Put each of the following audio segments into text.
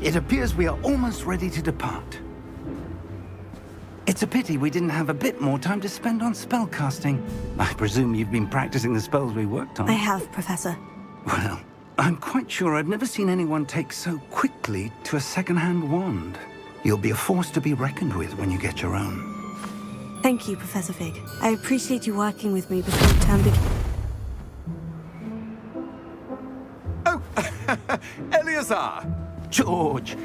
It appears we are almost ready to depart. It's a pity we didn't have a bit more time to spend on spellcasting. I presume you've been practicing the spells we worked on. I have, Professor. Well, I'm quite sure I've never seen anyone take so quickly to a second-hand wand. You'll be a force to be reckoned with when you get your own. Thank you, Professor Fig. I appreciate you working with me before the term begins. Oh, Eleazar! George,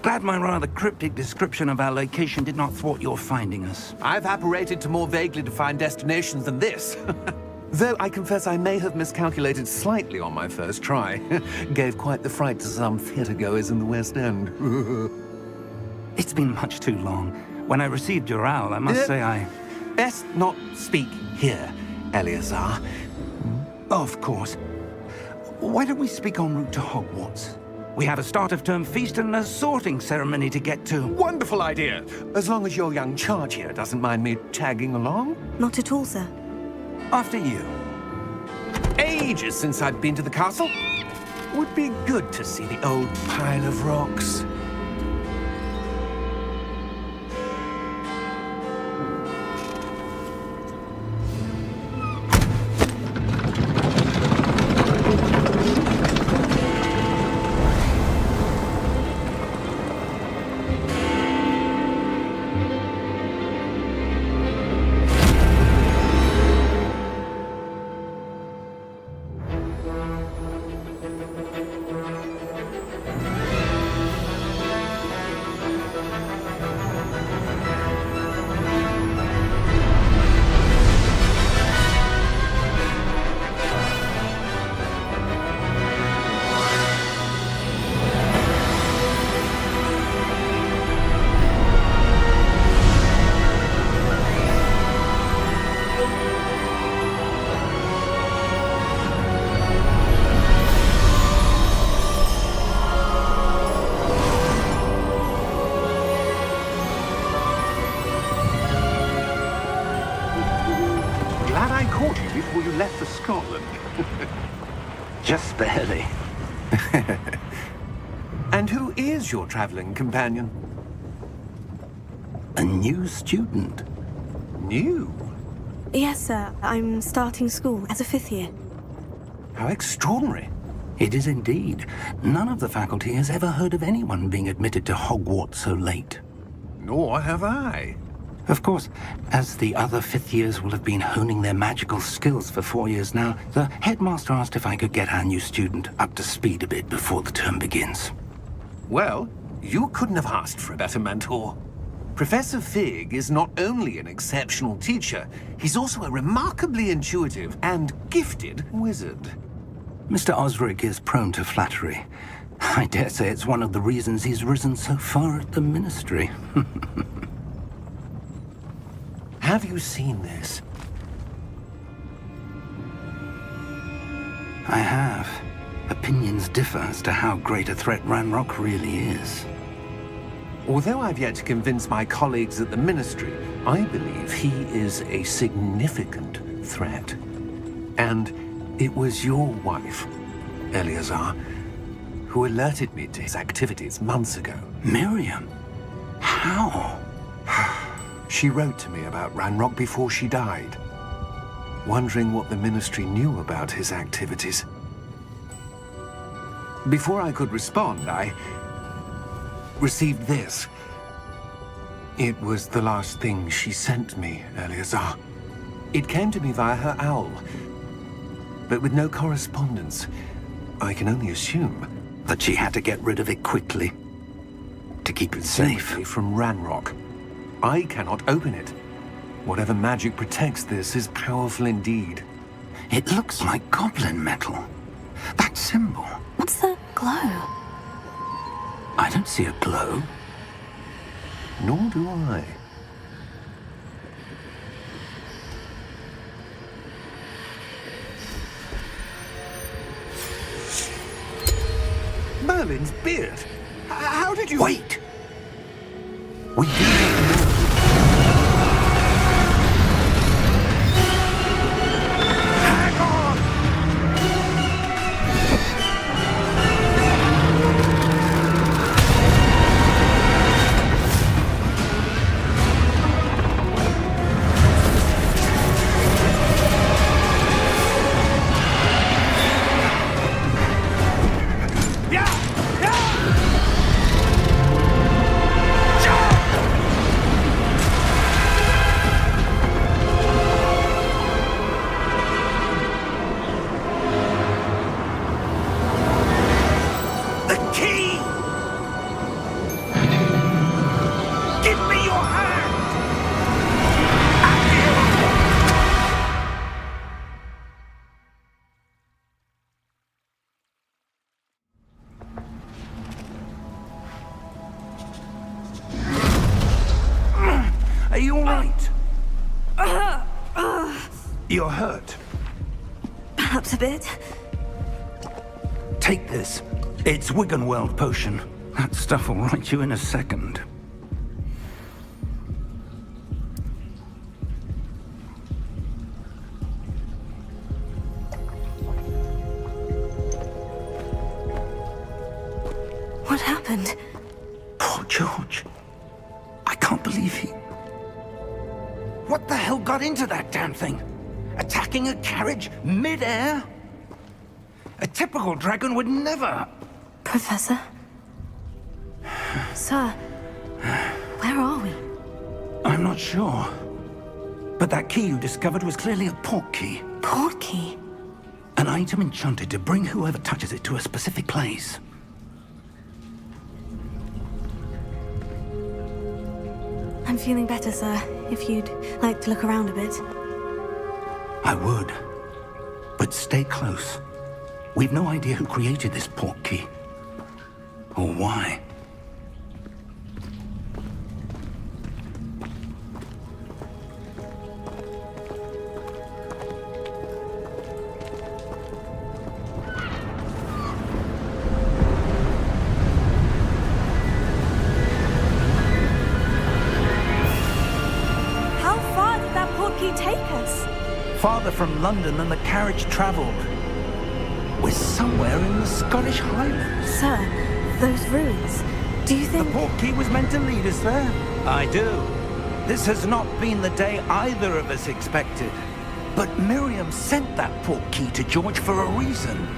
glad my rather cryptic description of our location did not thwart your finding us. I've apparated to more vaguely defined destinations than this. Though I confess I may have miscalculated slightly on my first try. Gave quite the fright to some theatre-goers in the West End. It's been much too long. When I received your owl, I must say I... Best not speak here, Eleazar. Of course. Why don't we speak en route to Hogwarts? We have a start-of-term feast and a sorting ceremony to get to. Wonderful idea! As long as your young charge here doesn't mind me tagging along. Not at all, sir. After you. Ages since I'd been to the castle. Would be good to see the old pile of rocks. you left for Scotland. Just barely. And who is your traveling companion? A new student. New? Yes, sir. I'm starting school as a 5th year. How extraordinary. It is indeed. None of the faculty has ever heard of anyone being admitted to Hogwarts so late. Nor have I. Of course, as the other 5th years will have been honing their magical skills for 4 years now, the headmaster asked if I could get our new student up to speed a bit before the term begins. Well, you couldn't have asked for a better mentor. Professor Fig is not only an exceptional teacher, he's also a remarkably intuitive and gifted wizard. Mr. Osric is prone to flattery. I dare say it's one of the reasons he's risen so far at the Ministry. Have you seen this? I have. Opinions differ as to how great a threat Ranrock really is. Although I've yet to convince my colleagues at the Ministry, I believe he is a significant threat. And it was your wife, Eleazar, who alerted me to his activities months ago. Miriam? How? She wrote to me about Ranrock before she died, wondering what the Ministry knew about his activities. Before I could respond, I received this. It was the last thing she sent me, Eleazar. It came to me via her owl, but with no correspondence. I can only assume That she had to get rid of it quickly. To keep it safe. presumably from Ranrock. I cannot open it. Whatever magic protects this is powerful indeed. It looks like goblin metal. That symbol. What's that glow? I don't see a glow. Nor do I. Merlin's beard. How did you... Wait! We do not know. Hang on! Are you all right? You're hurt. Perhaps a bit. Take this. It's Wiggenweld potion. That stuff will right you in a second. What happened? Poor George. I can't believe he... What the hell got into that damn thing? Attacking a carriage mid-air? A typical dragon would never... Professor? Sir, where are we? I'm not sure. But that key you discovered was clearly a port key. Port key? An item enchanted to bring whoever touches it to a specific place. I'm feeling better, sir. If you'd like to look around a bit. I would. But stay close. We've no idea who created this port key. Or why. farther from London than the carriage travelled. We're somewhere in the Scottish Highlands. Sir, those ruins. Do you think... The portkey was meant to lead us there? I do. This has not been the day either of us expected. But Miriam sent that portkey to George for a reason.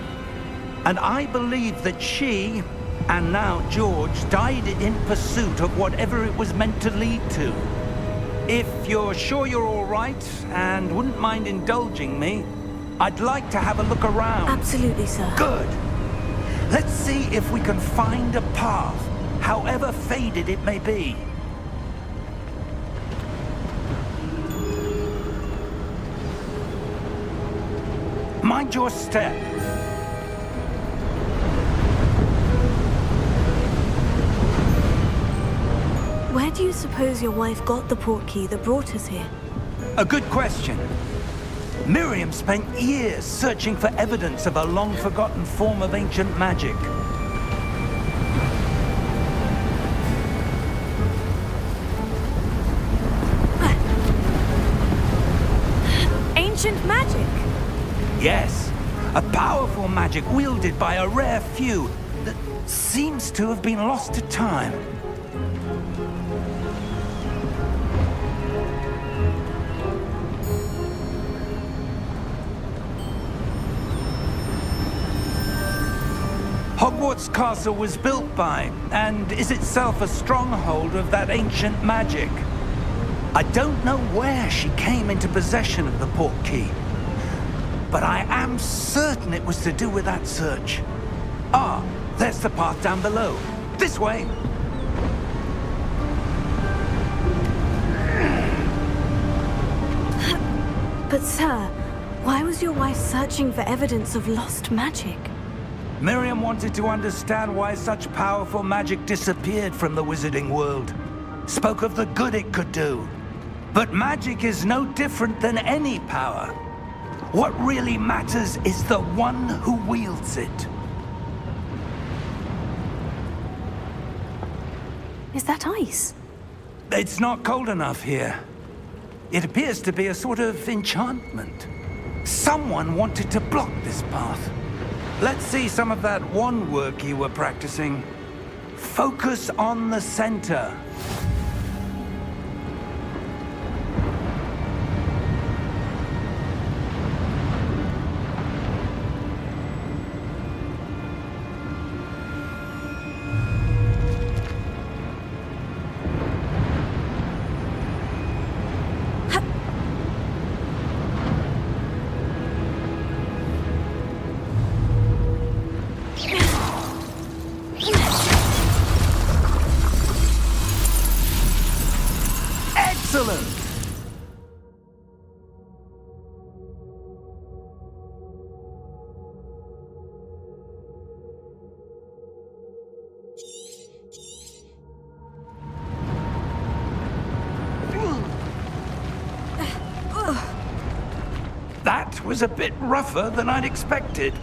And I believe that she, and now George, died in pursuit of whatever it was meant to lead to. If you're sure you're all right, and wouldn't mind indulging me, I'd like to have a look around. Absolutely, sir. Good. Let's see if we can find a path, however faded it may be. Mind your step. Where do you suppose your wife got the portkey that brought us here? A good question. Miriam spent years searching for evidence of a long-forgotten form of ancient magic. Ancient magic? Yes, a powerful magic wielded by a rare few that seems to have been lost to time. Hogwarts Castle was built by, and is itself a stronghold of that ancient magic. I don't know where she came into possession of the portkey, but I am certain it was to do with that search. Ah, there's the path down below. This way. But sir, why was your wife searching for evidence of lost magic? Miriam wanted to understand why such powerful magic disappeared from the wizarding world. Spoke of the good it could do. But magic is no different than any power. What really matters is the one who wields it. Is that ice? It's not cold enough here. It appears to be a sort of enchantment. Someone wanted to block this path. Let's see some of that wand work you were practicing. Focus on the center. Excellent! That was a bit rougher than I'd expected.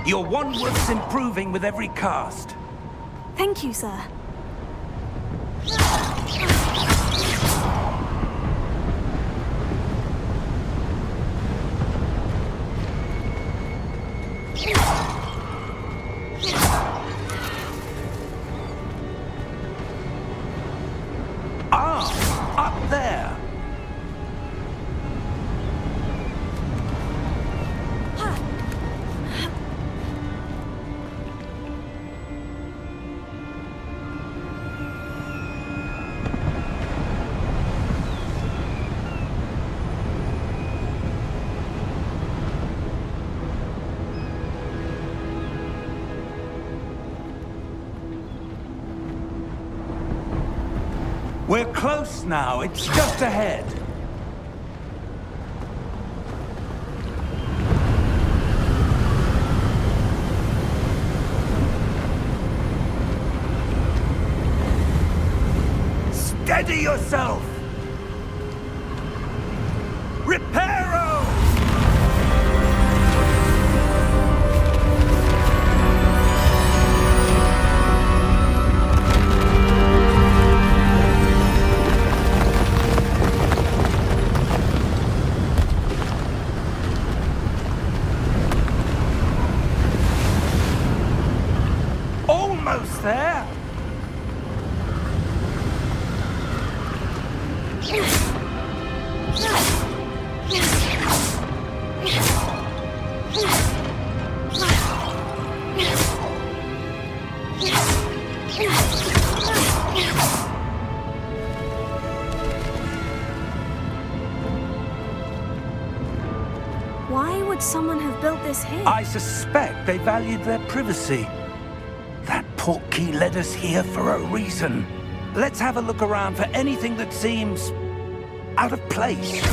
Your wand work's improving with every cast. Thank you, sir. Ah, up there. We're close now. It's just ahead. Steady yourself! Reparo! Why would someone have built this here? I suspect they valued their privacy. That portkey led us here for a reason. Let's have a look around for anything that seems out of place.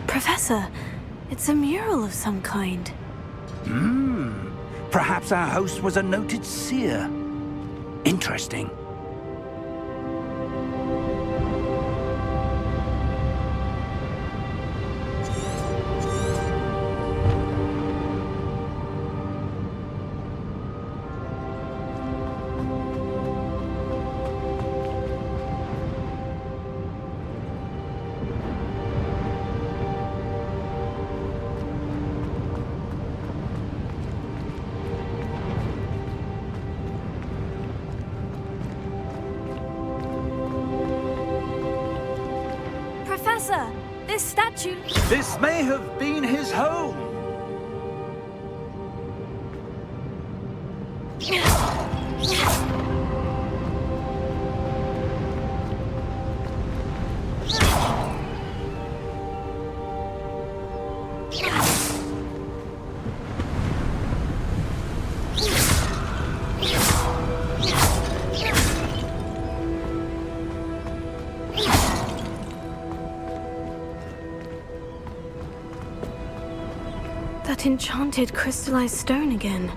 Professor, it's a mural of some kind. Perhaps our host was a noted seer. Interesting. Professor, this statue... This may have been his home. That enchanted crystallized stone again.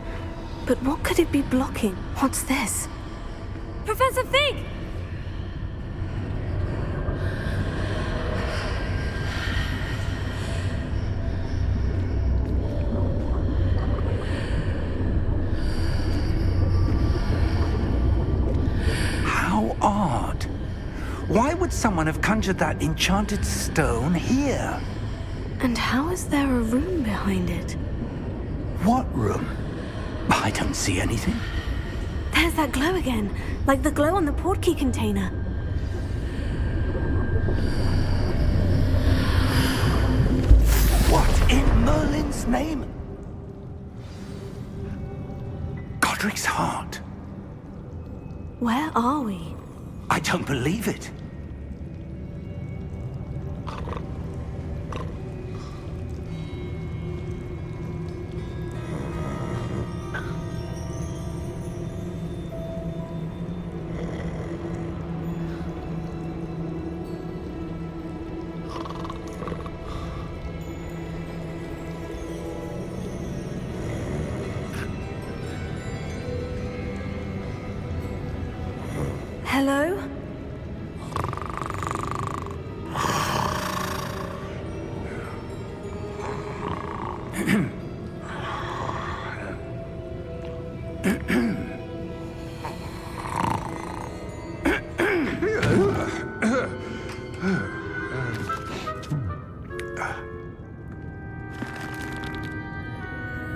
But what could it be blocking? What's this? Professor Fig! How odd. Why would someone have conjured that enchanted stone here? And how is there a room behind it? What room? I don't see anything. There's that glow again, like the glow on the portkey container. What in Merlin's name? Godric's heart. Where are we? I don't believe it. Hello?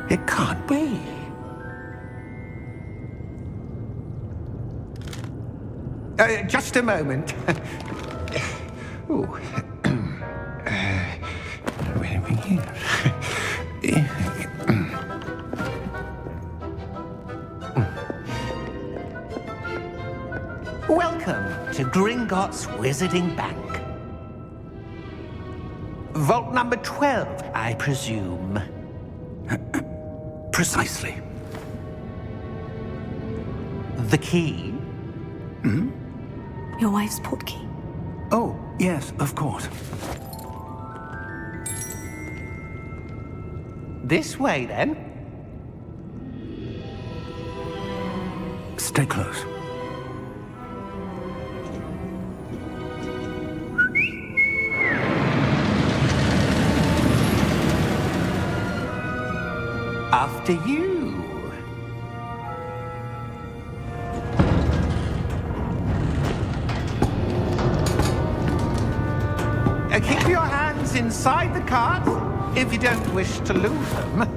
It can't be. Just a moment. Ooh. Wait a minute. Welcome to Gringotts Wizarding Bank. Vault number 12, I presume. Precisely. The key? Your wife's portkey. Oh, yes, of course. This way, then. Stay close. After you. Keep your hands inside the cart if you don't wish to lose them.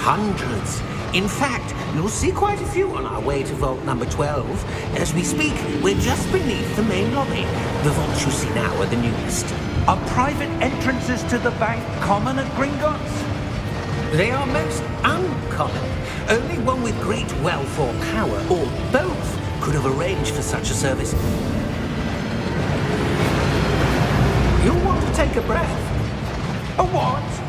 Hundreds. In fact, you'll see quite a few on our way to vault number 12. As we speak, we're just beneath the main lobby. The vaults you see now are the newest. Are private entrances to the bank common at Gringotts? They are most uncommon. Only one with great wealth or power, or both, could have arranged for such a service. You'll want to take a breath. A what?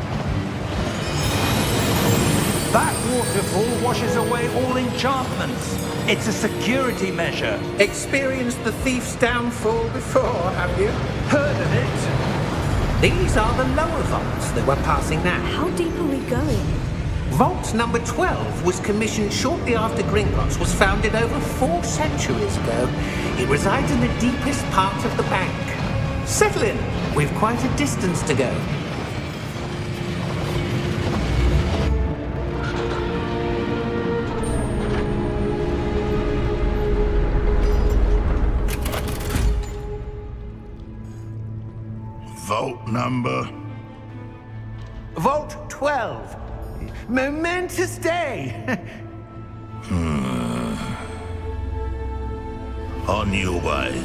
That waterfall washes away all enchantments. It's a security measure. Experienced the thief's downfall before, have you? Heard of it? These are the lower vaults that we're passing now. How deep are we going? Vault number 12 was commissioned shortly after Gringotts was founded over 4 centuries ago. It resides in the deepest part of the bank. Settle in. We've quite a distance to go. Vault number? Vault 12. Momentous day. On your way.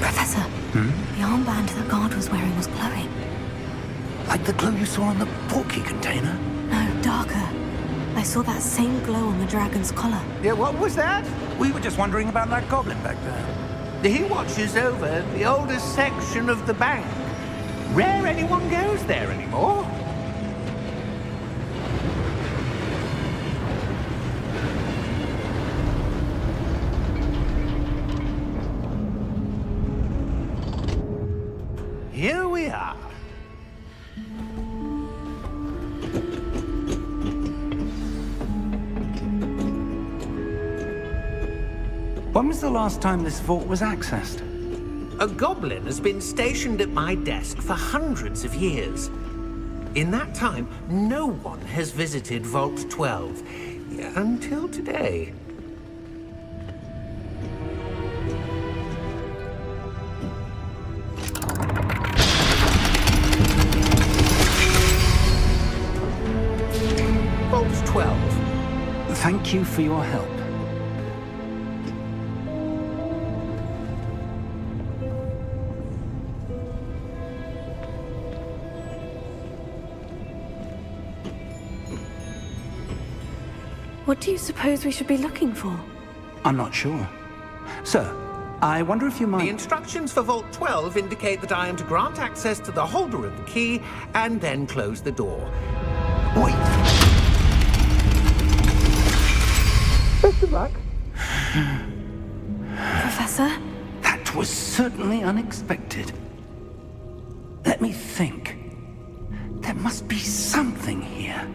Professor, the armband the guard was wearing was glowing. Like the glow you saw on the portkey container? No, darker. I saw that same glow on the dragon's collar. Yeah, what was that? We were just wondering about that goblin back there. He watches over the oldest section of the bank. Rare anyone goes there anymore. Here we are. When was the last time this vault was accessed? A goblin has been stationed at my desk for hundreds of years. In that time, no one has visited Vault 12. Until today. Vault 12. Thank you for your help. What do you suppose we should be looking for? I'm not sure. Sir, I wonder if you The might... instructions for Vault 12 indicate that I am to grant access to the holder of the key and then close the door. Wait! Best of luck. Professor? That was certainly unexpected. Let me think. There must be something here.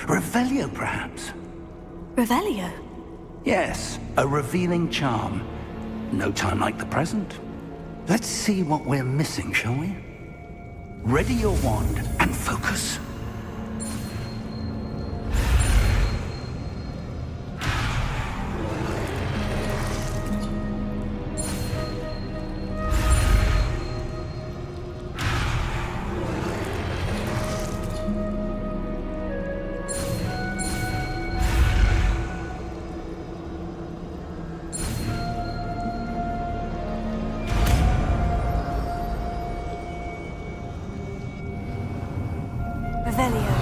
Revelio, perhaps? Revelio? Yes, a revealing charm. No time like the present. Let's see what we're missing, shall we? Ready your wand and focus. Revelio.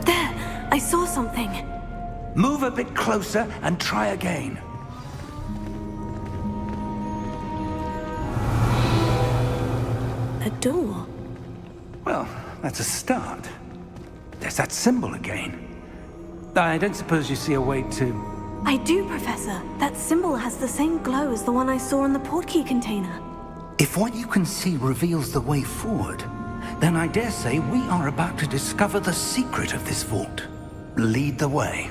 There! I saw something. Move a bit closer and try again. A door. Well, that's a start. There's that symbol again. I don't suppose you see a way to... I do, Professor. That symbol has the same glow as the one I saw in the portkey container. If what you can see reveals the way forward, then I dare say we are about to discover the secret of this vault. Lead the way.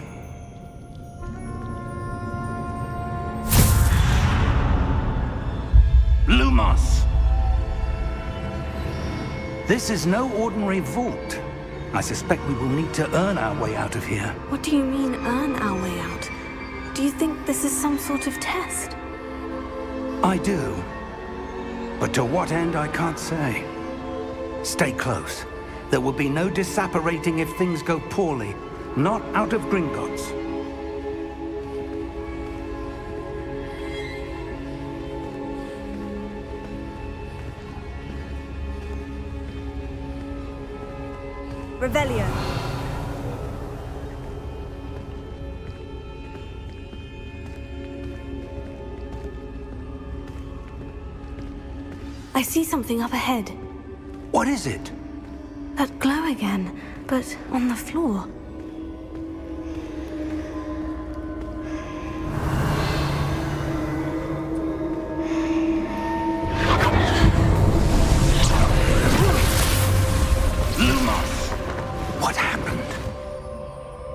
Lumos! This is no ordinary vault. I suspect we will need to earn our way out of here. What do you mean, earn our way out? Do you think this is some sort of test? I do. But to what end, I can't say. Stay close. There will be no disapparating if things go poorly. Not out of Gringotts. Revelio. I see something up ahead. What is it? That glow again, but on the floor.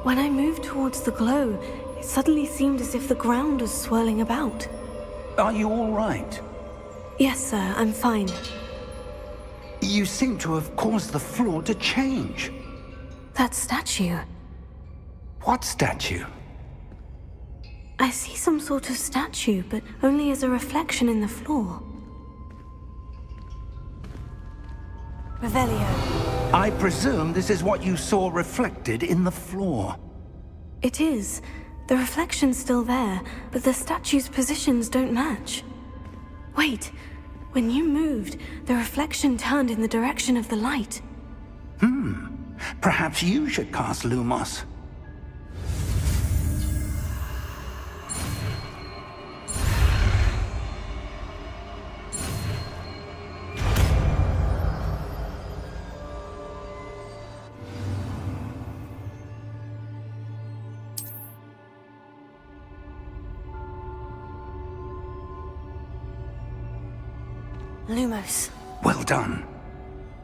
When I moved towards the glow, it suddenly seemed as if the ground was swirling about. Are you all right? Yes, sir, I'm fine. You seem to have caused the floor to change. That statue. What statue? I see some sort of statue, but only as a reflection in the floor. Revelio. I presume this is what you saw reflected in the floor. It is. The reflection's still there, but the statue's positions don't match. Wait. When you moved, the reflection turned in the direction of the light. Perhaps you should cast Lumos. Lumos. Well done.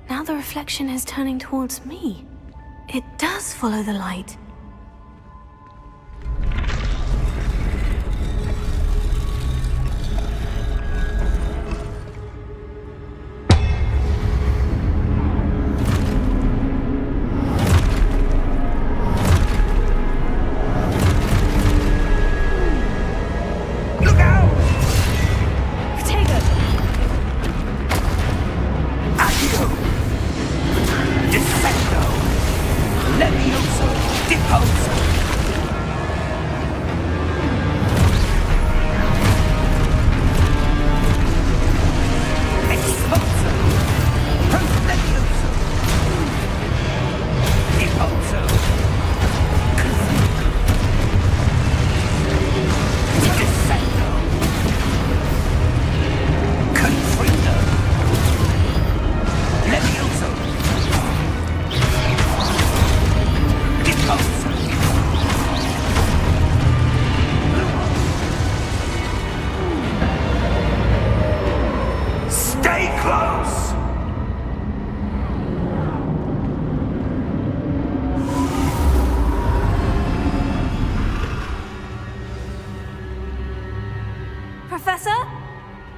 Now the reflection is turning towards me. It does follow the light.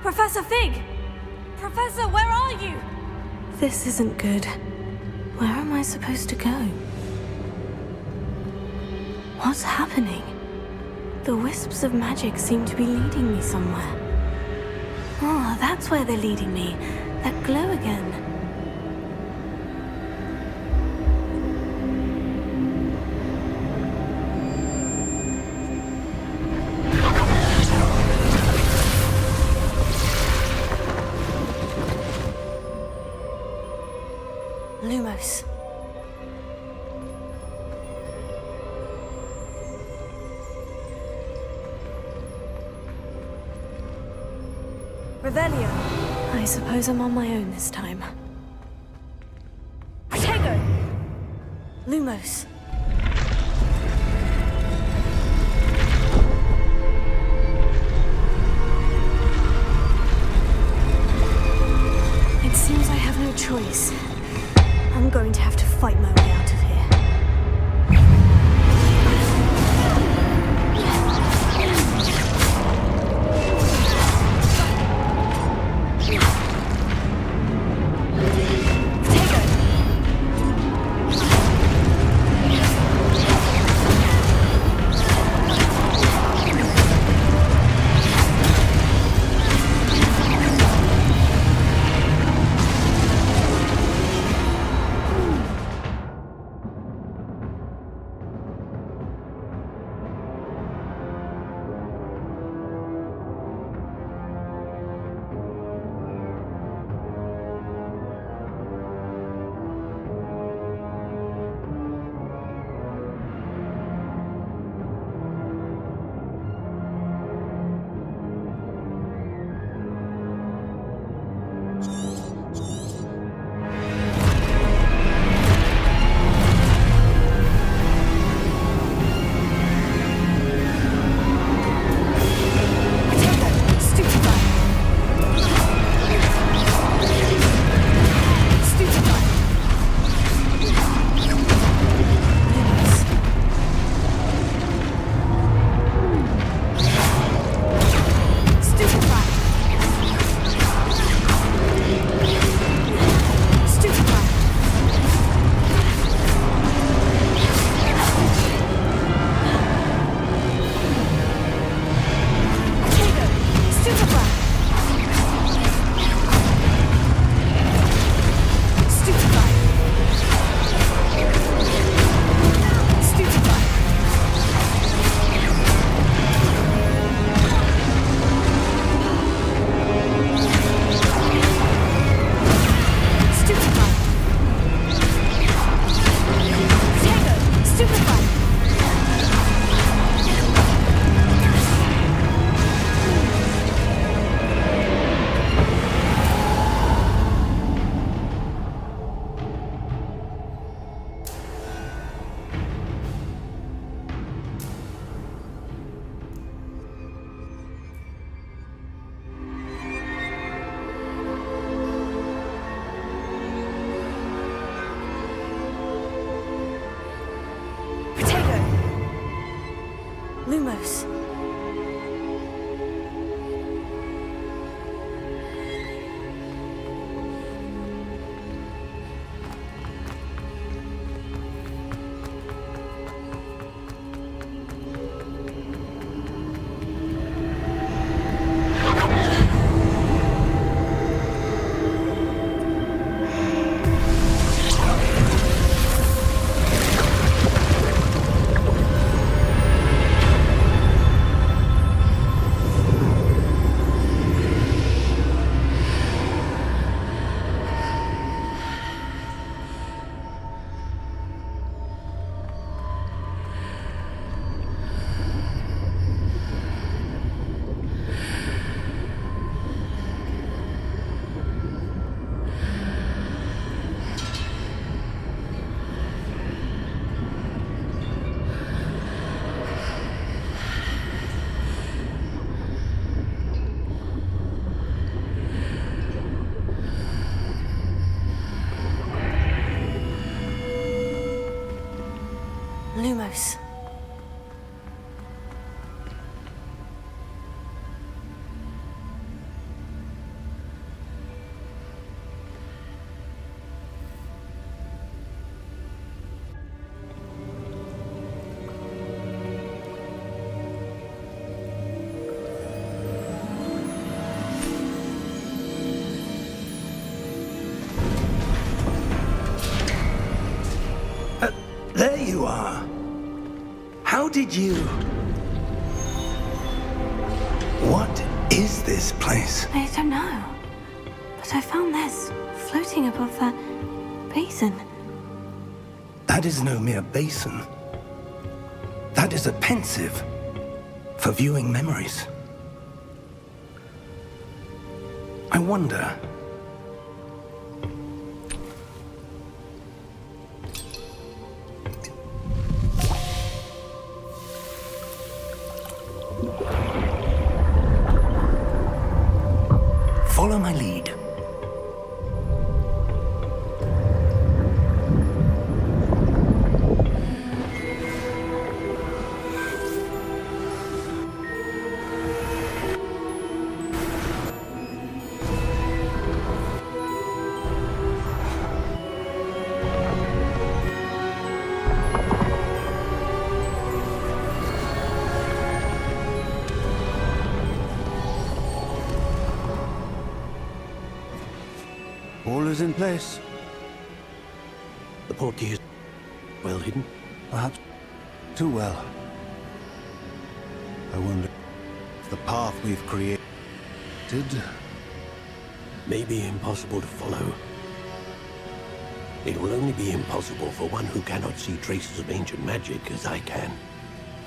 Professor Fig! Professor, where are you? This isn't good. Where am I supposed to go? What's happening? The wisps of magic seem to be leading me somewhere. Oh, that's where they're leading me. That glow again. Lumos. Revelio. I suppose I'm on my own this time. Protego! Lumos. It seems I have no choice. I'm going to have to fight my way out of here. Take Lumos. Lumos. There you are. How did you... What is this place? I don't know. But I found this floating above that basin. That is no mere basin. That is a pensive for viewing memories. I wonder... Follow my lead. All is in place. The portkey is well hidden. Perhaps too well. I wonder if the path we've created may be impossible to follow. It will only be impossible for one who cannot see traces of ancient magic as I can.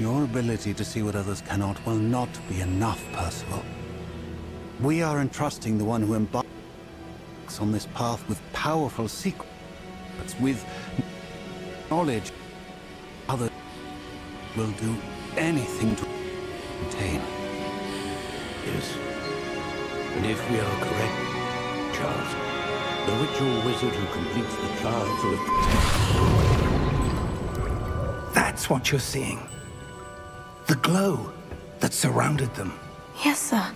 Your ability to see what others cannot will not be enough, Percival. We are entrusting the one who embarks on this path with powerful secrets, with knowledge others will do anything to contain. Yes. And if we are correct, Charles, the ritual wizard who completes the charms will... That's what you're seeing. The glow that surrounded them. Yes, sir.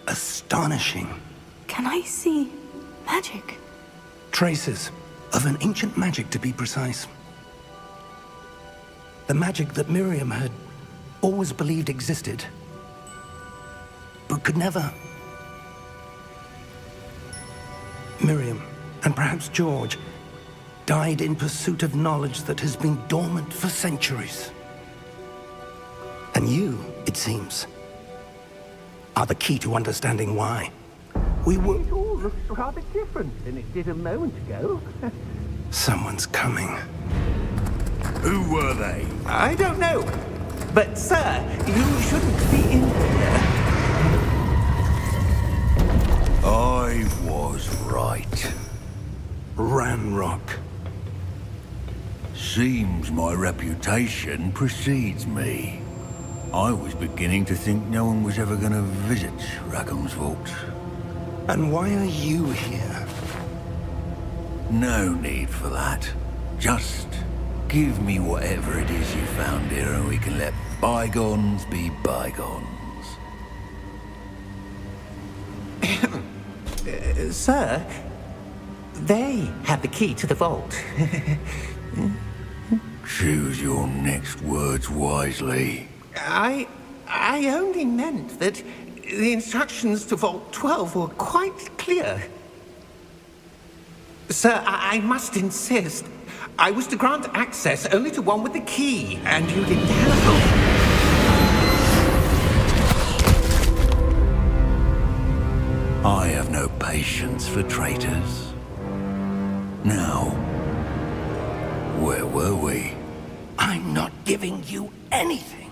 Astonishing. Can I see magic? Traces of an ancient magic, to be precise. The magic that Miriam had always believed existed, but could never. Miriam, and perhaps George, died in pursuit of knowledge that has been dormant for centuries. And you, it seems, are the key to understanding why. We were... It all looks rather different than it did a moment ago. Someone's coming. Who were they? I don't know. But, sir, you shouldn't be in here. I was right. Ranrock. Seems my reputation precedes me. I was beginning to think no one was ever going to visit Rackham's vault. And why are you here? No need for that. Just Give me whatever it is you found here and we can let bygones be bygones. Sir, they had the key to the vault. Choose your next words wisely. I only meant that the instructions to Vault 12 were quite clear. Sir, I must insist. I was to grant access only to one with the key, and you didn't have them. I have no patience for traitors. Now, where were we? I'm not giving you anything.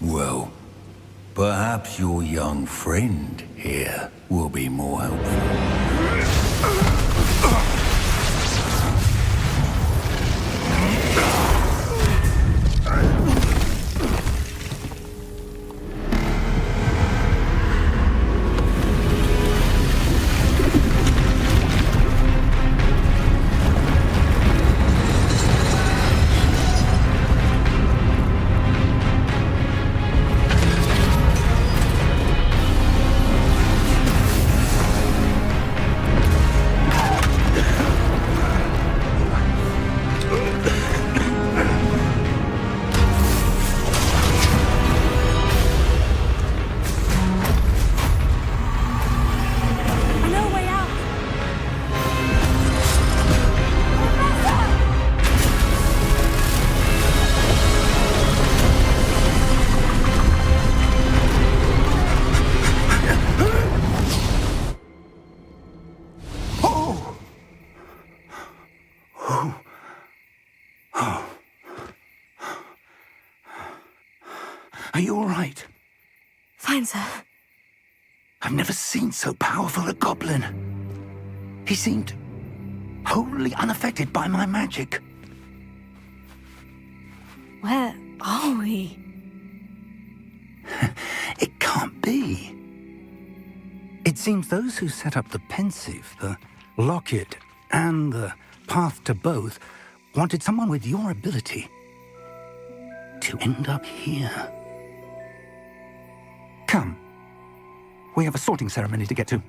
Well, perhaps your young friend here will be more helpful. Are you all right? Fine, sir. I've never seen so powerful a goblin. He seemed wholly unaffected by my magic. Where are we? It can't be. It seems those who set up the pensive, the locket, and the path to both wanted someone with your ability to end up here. Come. We have a sorting ceremony to get to.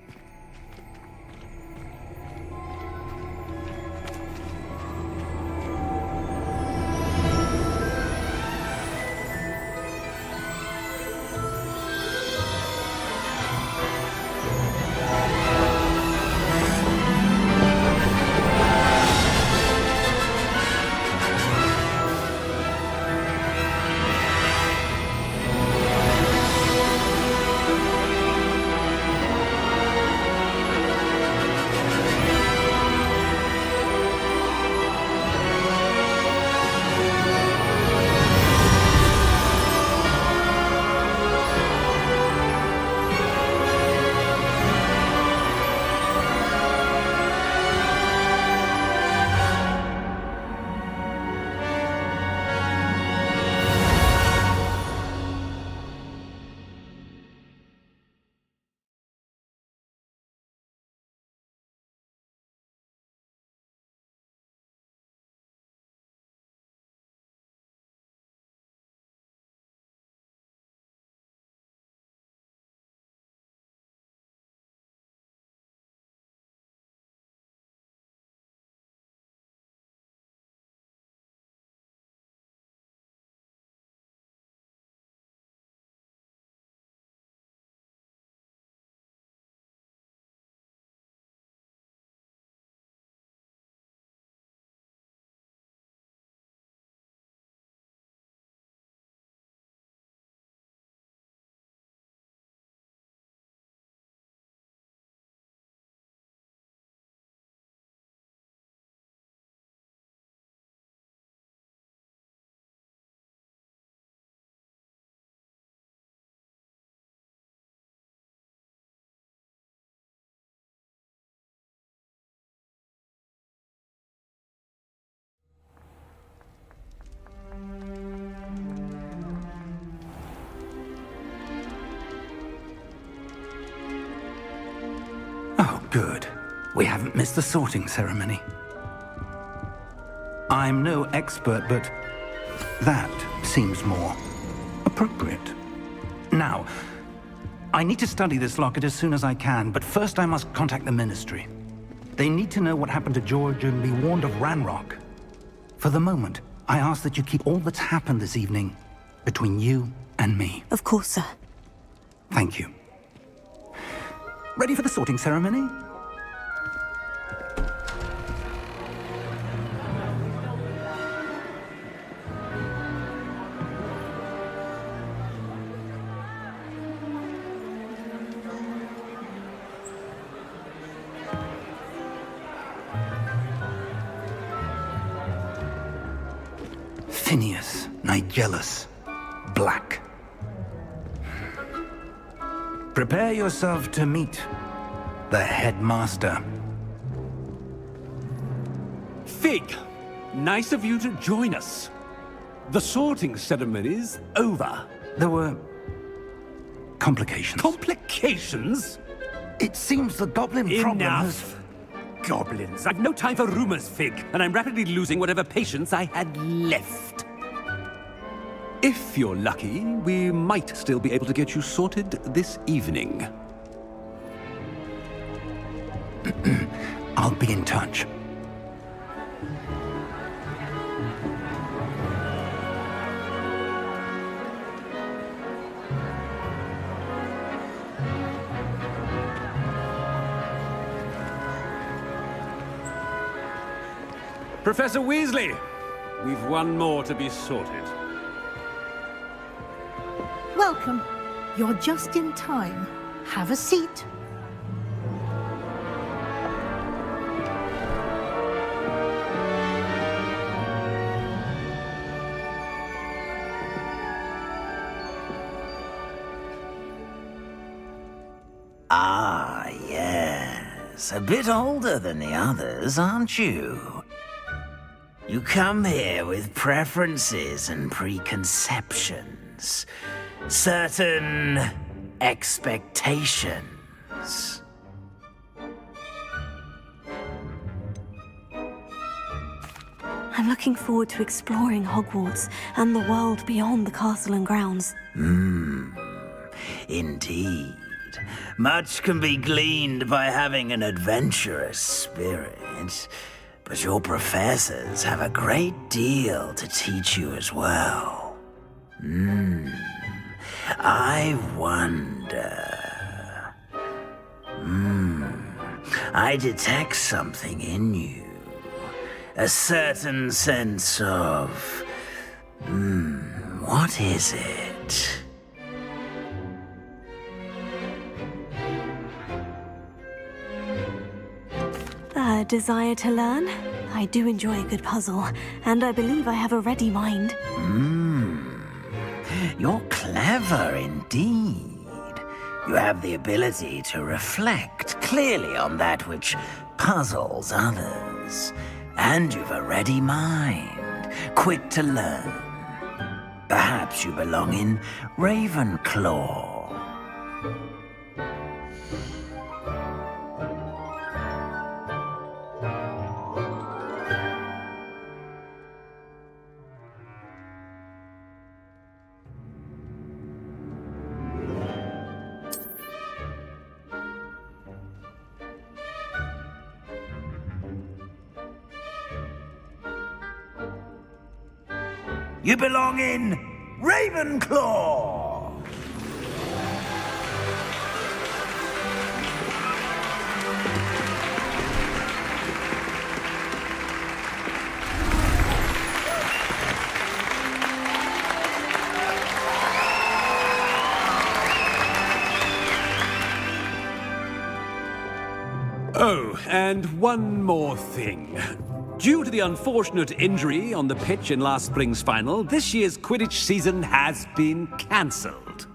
Oh, good. We haven't missed the sorting ceremony. I'm no expert, but that seems more appropriate. Now, I need to study this locket as soon as I can, but first I must contact the Ministry. They need to know what happened to George and be warned of Ranrock. For the moment, I ask that you keep all that's happened this evening between you and me. Of course, sir. Thank you. Ready for the sorting ceremony? Phineas, Nigellus, Black. Prepare yourself to meet the headmaster. Fig, nice of you to join us. The sorting ceremony's over. There were complications. Complications? It seems the goblin problem has... Enough! Goblins. I've no time for rumors, Fig, and I'm rapidly losing whatever patience I had left. If you're lucky, we might still be able to get you sorted this evening. I'll be in touch. Professor Weasley, we've one more to be sorted. Welcome. You're just in time. Have a seat. Ah, yes. A bit older than the others, aren't you? You come here with preferences and preconceptions. Certain expectations. I'm looking forward to exploring Hogwarts and the world beyond the castle and grounds. Indeed. Much can be gleaned by having an adventurous spirit, but your professors have a great deal to teach you as well. I wonder... I detect something in you. A certain sense of... what is it? A desire to learn? I do enjoy a good puzzle, and I believe I have a ready mind. You're clever indeed. You have the ability to reflect clearly on that which puzzles others. And you've a ready mind, quick to learn. Perhaps you belong in Ravenclaw. You belong in Ravenclaw! Oh, and one more thing. Due to the unfortunate injury on the pitch in last spring's final, this year's Quidditch season has been cancelled.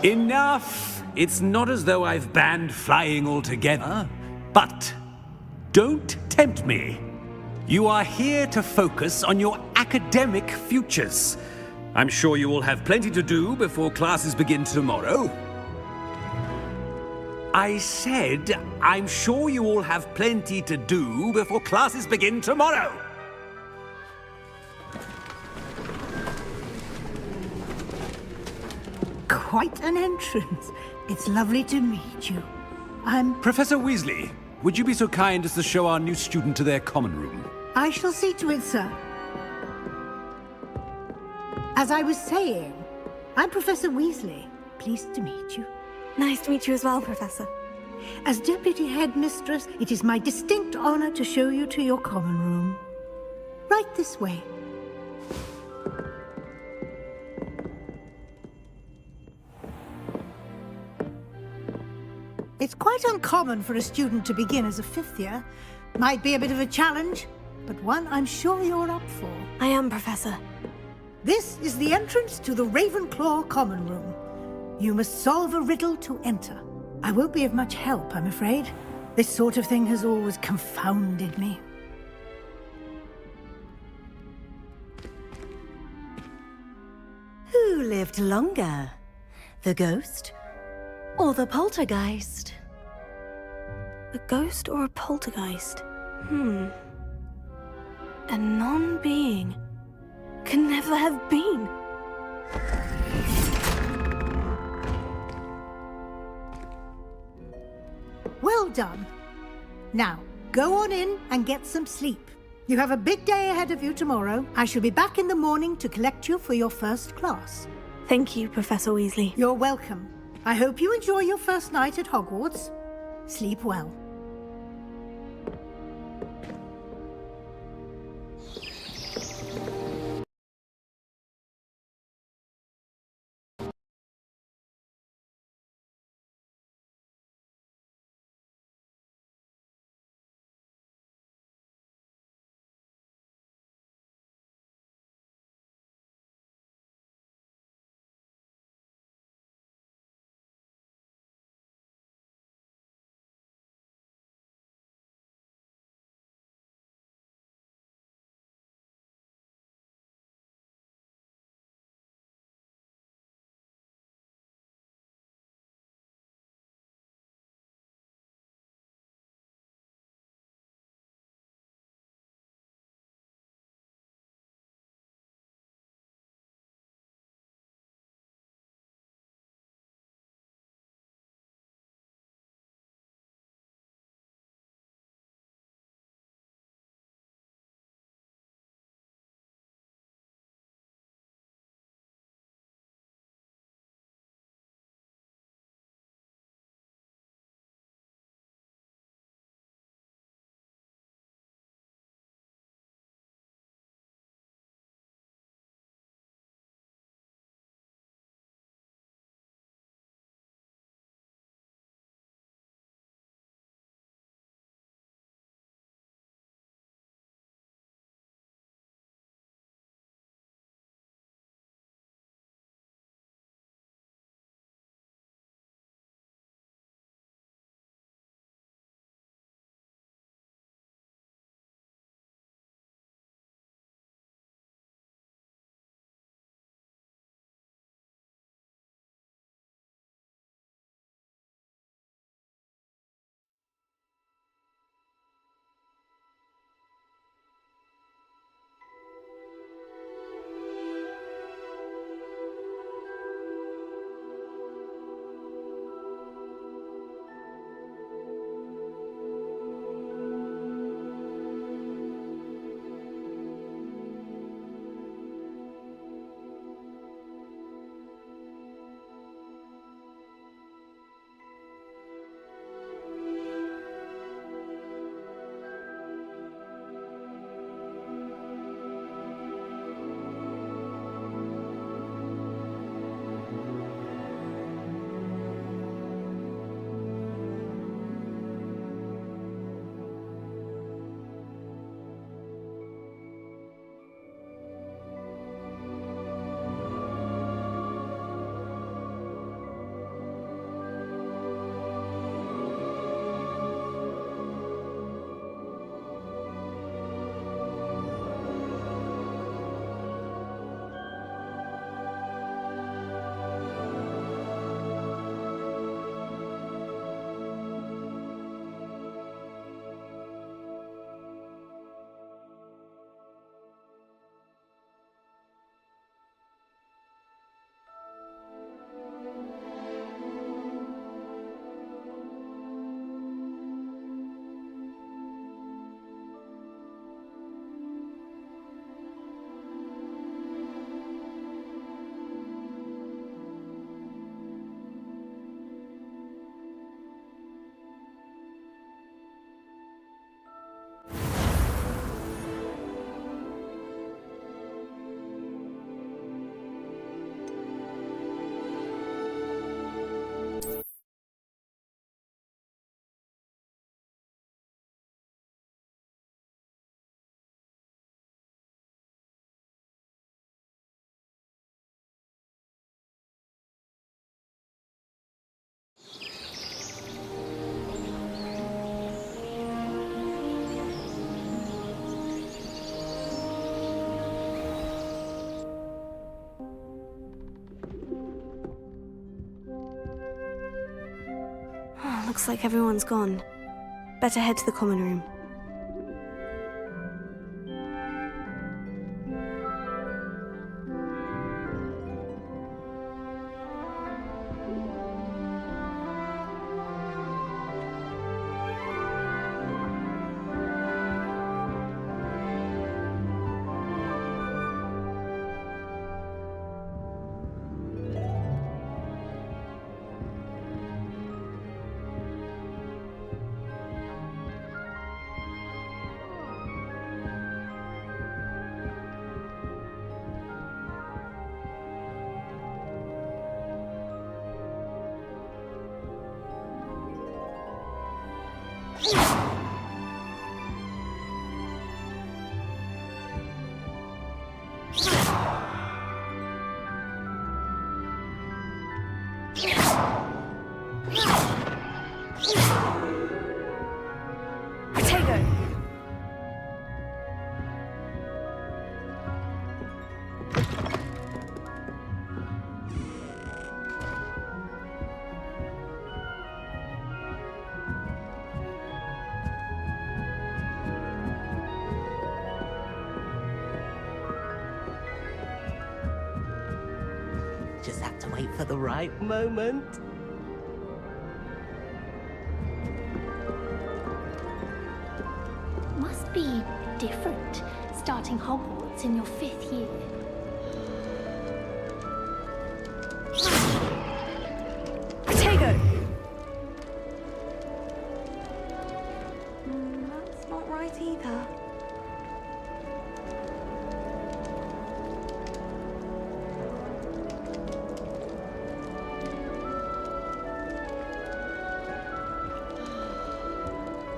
Enough! It's not as though I've banned flying altogether. But don't tempt me. You are here to focus on your academic futures. I'm sure you will have plenty to do before classes begin tomorrow. I said I'm sure you all have plenty to do before classes begin tomorrow. Quite an entrance. It's lovely to meet you. Professor Weasley, would you be so kind as to show our new student to their common room? I shall see to it, sir. As I was saying, I'm Professor Weasley. Pleased to meet you. Nice to meet you as well, Professor. As Deputy Headmistress, it is my distinct honor to show you to your common room. Right this way. It's quite uncommon for a student to begin as a fifth year. Might be a bit of a challenge, but one I'm sure you're up for. I am, Professor. This is the entrance to the Ravenclaw Common Room. You must solve a riddle to enter. I won't be of much help, I'm afraid. This sort of thing has always confounded me. Who lived longer? The ghost or the poltergeist? A ghost or a poltergeist? A non-being can never have been. Well done. Now, go on in and get some sleep. You have a big day ahead of you tomorrow. I shall be back in the morning to collect you for your first class. Thank you, Professor Weasley. You're welcome. I hope you enjoy your first night at Hogwarts. Sleep well. Looks like everyone's gone. Better head to the common room. Just have to wait for the right moment. Must be different, starting Hogwarts in your 5th year. Potato! That's not right either.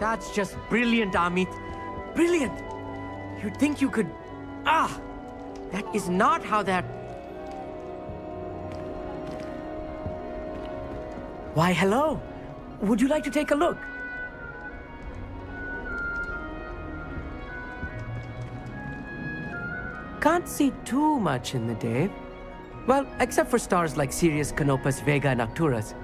That's just brilliant, Amit. Brilliant! You'd think you could... Ah! That is not how that... Why, hello. Would you like to take a look? Can't see too much in the day. Well, except for stars like Sirius, Canopus, Vega, and Arcturus.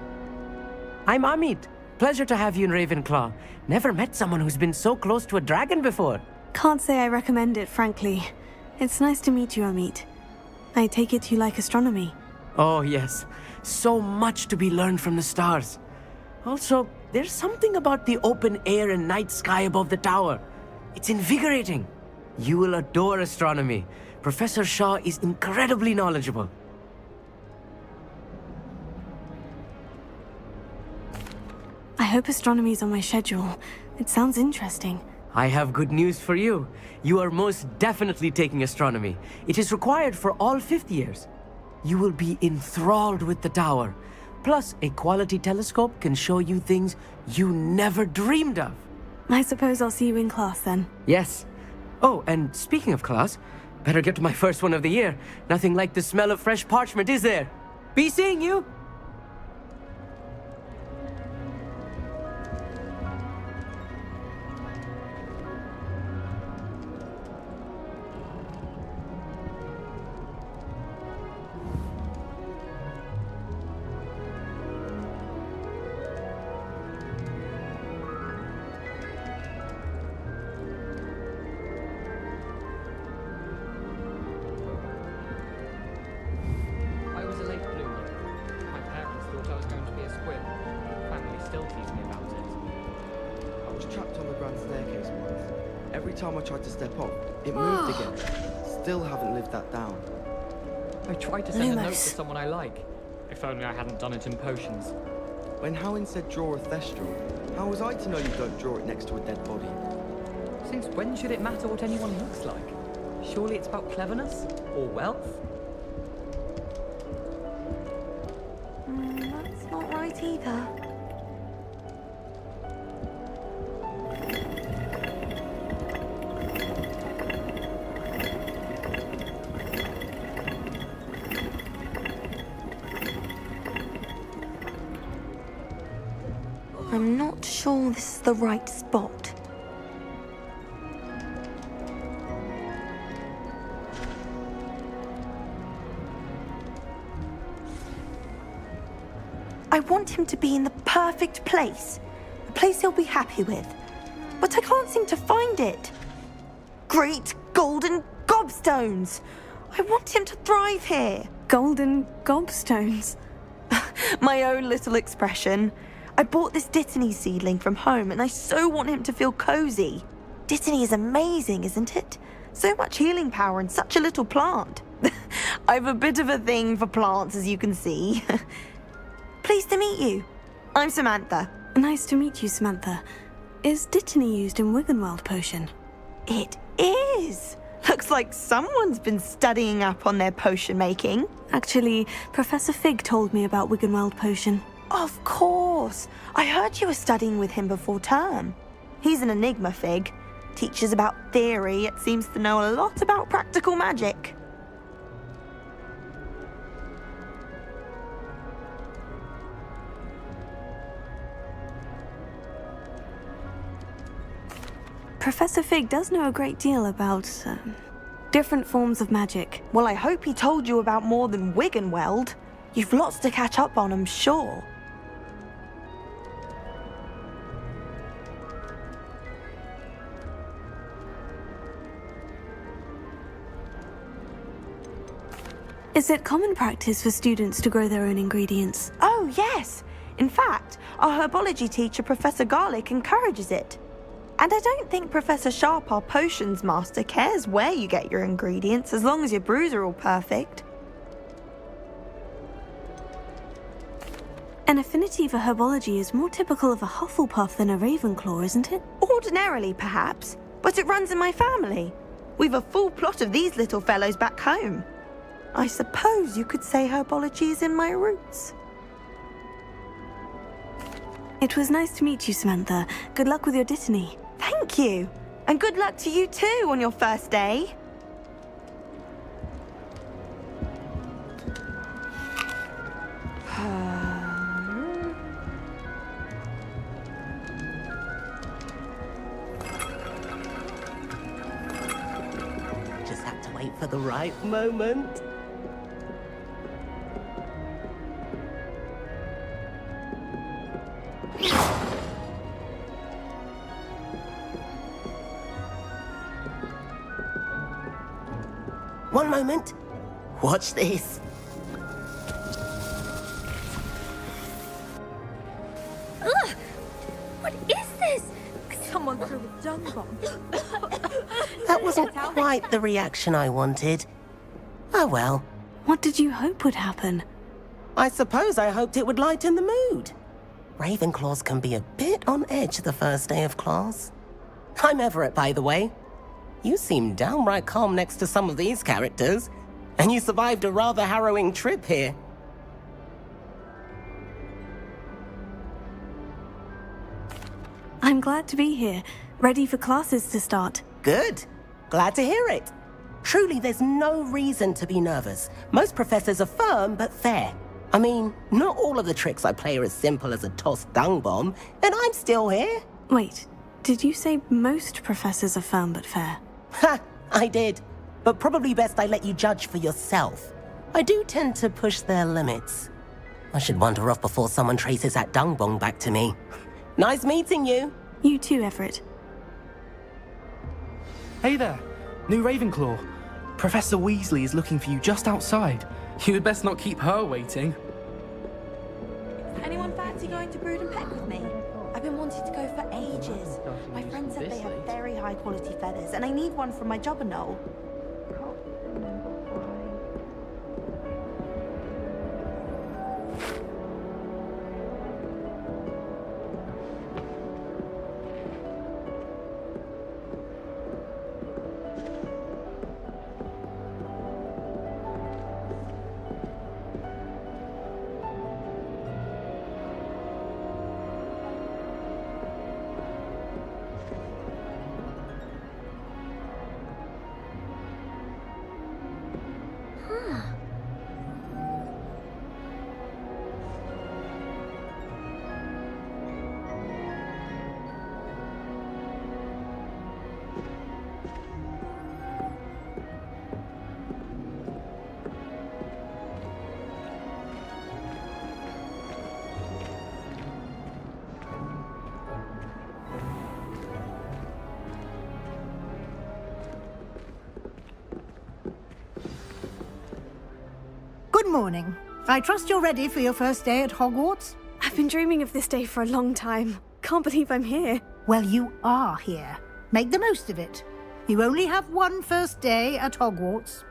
I'm Amit. Pleasure to have you in Ravenclaw. Never met someone who's been so close to a dragon before. Can't say I recommend it, frankly. It's nice to meet you, Amit. I take it you like astronomy. Oh, yes. So much to be learned from the stars. Also, there's something about the open air and night sky above the tower. It's invigorating. You will adore astronomy. Professor Shaw is incredibly knowledgeable. I hope astronomy's on my schedule. It sounds interesting. I have good news for you. You are most definitely taking astronomy. It is required for all 5th years. You will be enthralled with the tower. Plus, a quality telescope can show you things you never dreamed of. I suppose I'll see you in class then. Yes. Oh, and speaking of class, better get to my first one of the year. Nothing like the smell of fresh parchment, is there? Be seeing you! Every time I tried to step off, it moved again. Still haven't lived that down. I tried to send a note to someone I like. If only I hadn't done it in potions. When Howin said draw a thestral, how was I to know you don't draw it next to a dead body? Since when should it matter what anyone looks like? Surely it's about cleverness? Or wealth? That's not right either. I'm not sure this is the right spot. I want him to be in the perfect place. A place he'll be happy with. But I can't seem to find it. Great golden gobstones! I want him to thrive here. Golden gobstones? My own little expression. I bought this Dittany seedling from home and I so want him to feel cozy. Dittany is amazing, isn't it? So much healing power in such a little plant. I've a bit of a thing for plants, as you can see. Pleased to meet you. I'm Samantha. Nice to meet you, Samantha. Is Dittany used in Wiggenweld potion? It is. Looks like someone's been studying up on their potion making. Actually, Professor Fig told me about Wiggenweld potion. Of course. I heard you were studying with him before term. He's an enigma, Fig. Teaches about theory, yet seems to know a lot about practical magic. Professor Fig does know a great deal about different forms of magic. Well, I hope he told you about more than Wiggenweld. You've lots to catch up on, I'm sure. Is it common practice for students to grow their own ingredients? Oh, yes. In fact, our herbology teacher, Professor Garlick, encourages it. And I don't think Professor Sharp, our potions master, cares where you get your ingredients as long as your brews are all perfect. An affinity for herbology is more typical of a Hufflepuff than a Ravenclaw, isn't it? Ordinarily, perhaps, but it runs in my family. We've a full plot of these little fellows back home. I suppose you could say herbology is in my roots. It was nice to meet you, Samantha. Good luck with your Dittany. Thank you. And good luck to you too on your first day. Just have to wait for the right moment. One moment. Watch this. Ugh! What is this? Someone threw a dung bomb. That wasn't quite the reaction I wanted. Oh well. What did you hope would happen? I suppose I hoped it would lighten the mood. Ravenclaws can be a bit on edge the first day of class. I'm Everett, by the way. You seem downright calm next to some of these characters, and you survived a rather harrowing trip here. I'm glad to be here, ready for classes to start. Good. Glad to hear it. Truly, there's no reason to be nervous. Most professors are firm but fair. I mean, not all of the tricks I play are as simple as a tossed dung bomb, and I'm still here. Wait, did you say most professors are firm but fair? Ha! I did. But probably best I let you judge for yourself. I do tend to push their limits. I should wander off before someone traces that dung bomb back to me. Nice meeting you. You too, Everett. Hey there, new Ravenclaw. Professor Weasley is looking for you just outside. You had best not keep her waiting. Anyone fancy going to Brood and Peck with me? I've been wanting to go for ages. My friend said they have very high quality feathers, and I need one from my jobberknoll. morning. I trust you're ready for your first day at Hogwarts? I've been dreaming of this day for a long time. Can't believe I'm here. Well, you are here. Make the most of it. You only have one first day at Hogwarts.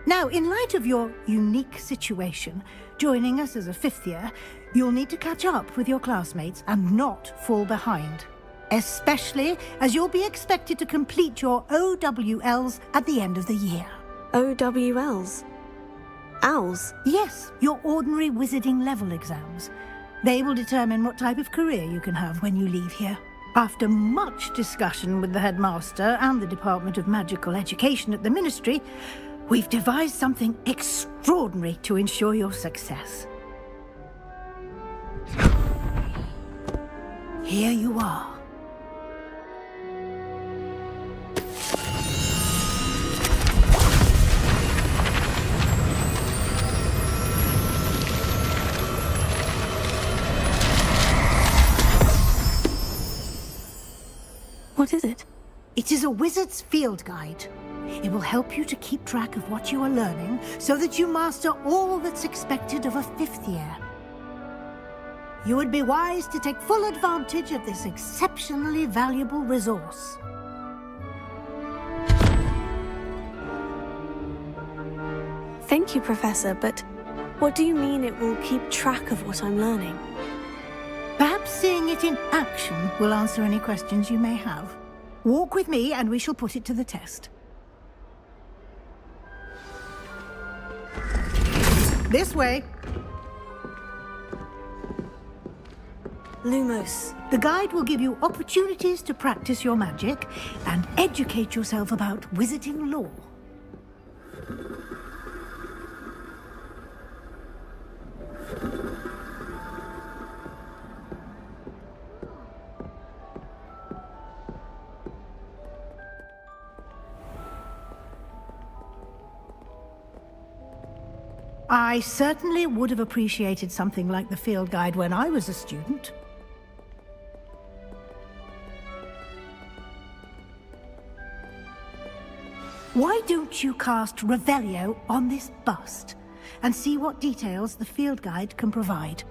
Now, in light of your unique situation, joining us as a fifth year, you'll need to catch up with your classmates and not fall behind. Especially as you'll be expected to complete your OWLs at the end of the year. OWLs? Owls? Yes, your ordinary wizarding level exams. They will determine what type of career you can have when you leave here. After much discussion with the headmaster and the Department of Magical Education at the Ministry, we've devised something extraordinary to ensure your success. Here you are. What is it? It is a wizard's field guide. It will help you to keep track of what you are learning so that you master all that's expected of a fifth year. You would be wise to take full advantage of this exceptionally valuable resource. Thank you, Professor, but what do you mean it will keep track of what I'm learning? Perhaps seeing it in action will answer any questions you may have. Walk with me and we shall put it to the test. This way. Lumos. The guide will give you opportunities to practice your magic and educate yourself about wizarding lore. I certainly would have appreciated something like the field guide when I was a student. Why don't you cast Revelio on this bust and see what details the field guide can provide?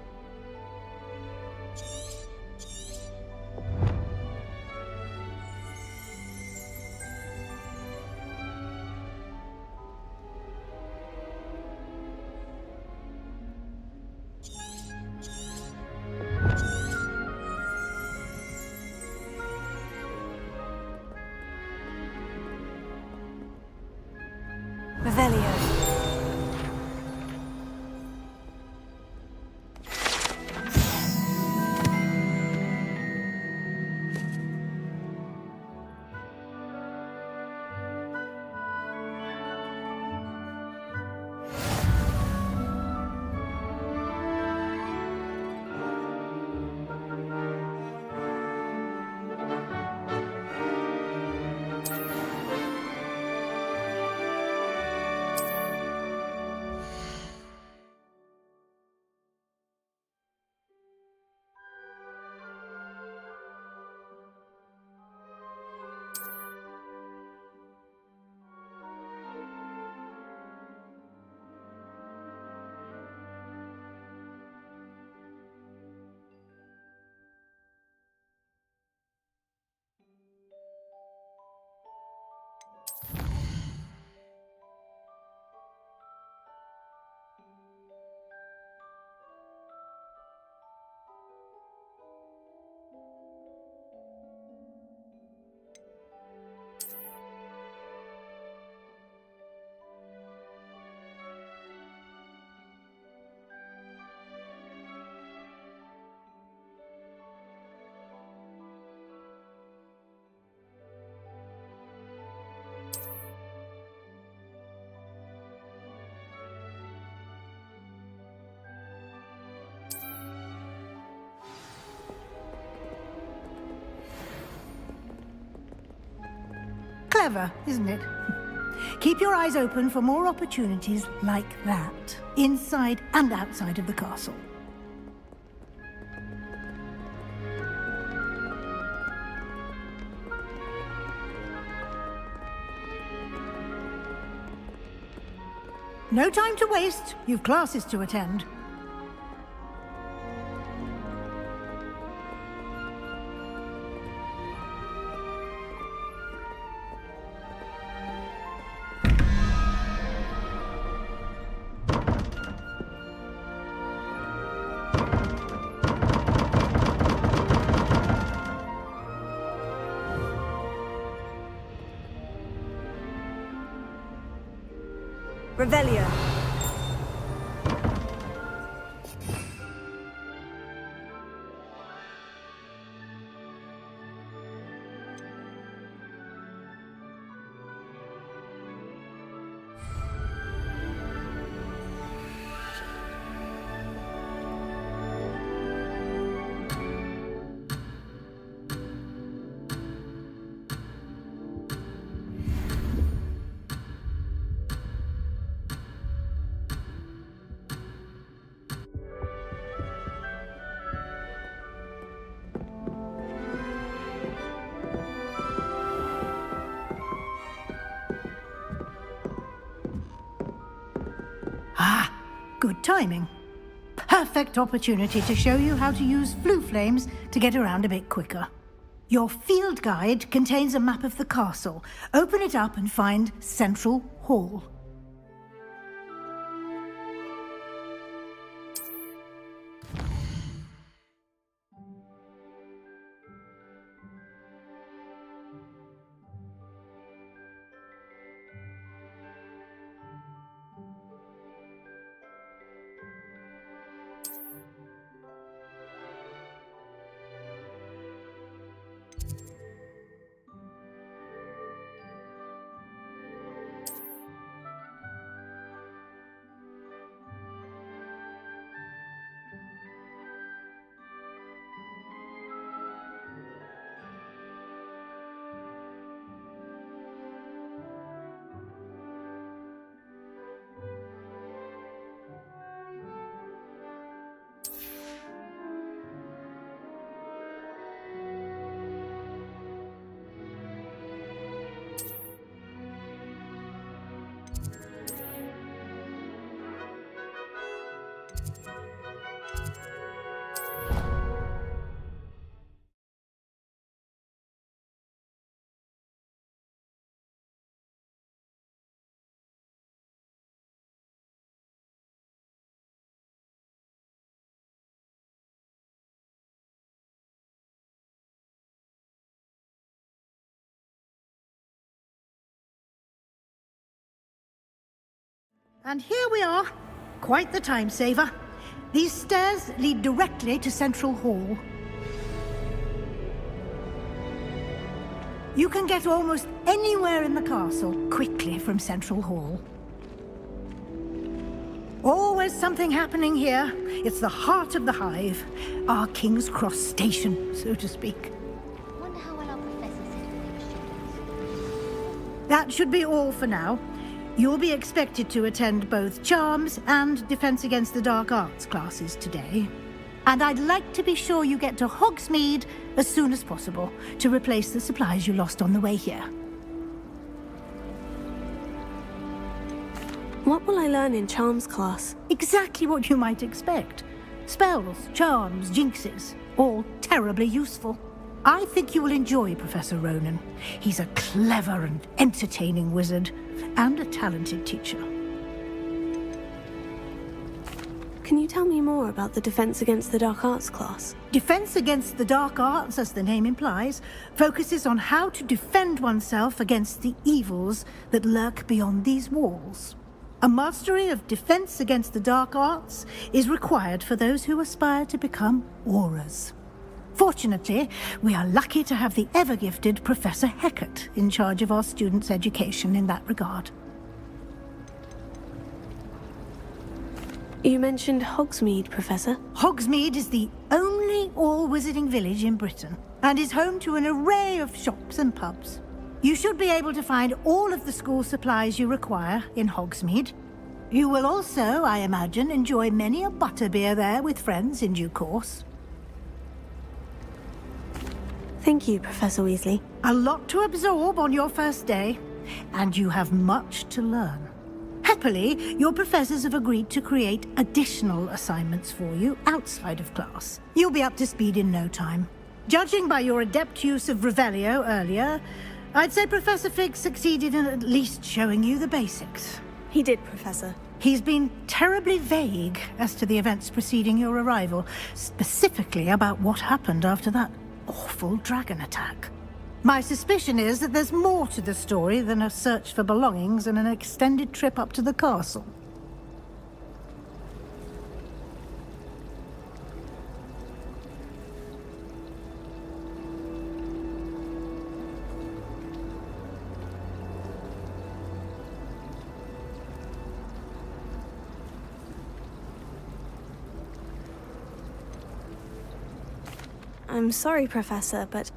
Revelio. Clever, isn't it? Keep your eyes open for more opportunities like that, inside and outside of the castle. No time to waste. You've classes to attend. Revelio. Ah, good timing. Perfect opportunity to show you how to use flue flames to get around a bit quicker. Your field guide contains a map of the castle. Open it up and find Central Hall. And here we are. Quite the time saver. These stairs lead directly to Central Hall. You can get almost anywhere in the castle quickly from Central Hall. Always something happening here. It's the heart of the hive. Our King's Cross station, so to speak. Wonder how well our professors did with their students. That should be all for now. You'll be expected to attend both Charms and Defense Against the Dark Arts classes today. And I'd like to be sure you get to Hogsmeade as soon as possible to replace the supplies you lost on the way here. What will I learn in Charms class? Exactly what you might expect. Spells, charms, jinxes, all terribly useful. I think you will enjoy Professor Ronan. He's a clever and entertaining wizard, and a talented teacher. Can you tell me more about the Defense Against the Dark Arts class? Defense Against the Dark Arts, as the name implies, focuses on how to defend oneself against the evils that lurk beyond these walls. A mastery of Defense Against the Dark Arts is required for those who aspire to become Aurors. Fortunately, we are lucky to have the ever-gifted Professor Hecat in charge of our students' education in that regard. You mentioned Hogsmeade, Professor. Hogsmeade is the only all-wizarding village in Britain, and is home to an array of shops and pubs. You should be able to find all of the school supplies you require in Hogsmeade. You will also, I imagine, enjoy many a butterbeer there with friends in due course. Thank you, Professor Weasley. A lot to absorb on your first day, and you have much to learn. Happily, your professors have agreed to create additional assignments for you outside of class. You'll be up to speed in no time. Judging by your adept use of Revelio earlier, I'd say Professor Fig succeeded in at least showing you the basics. He did, Professor. He's been terribly vague as to the events preceding your arrival, specifically about what happened after that awful dragon attack. My suspicion is that there's more to the story than a search for belongings and an extended trip up to the castle. I'm sorry, Professor, but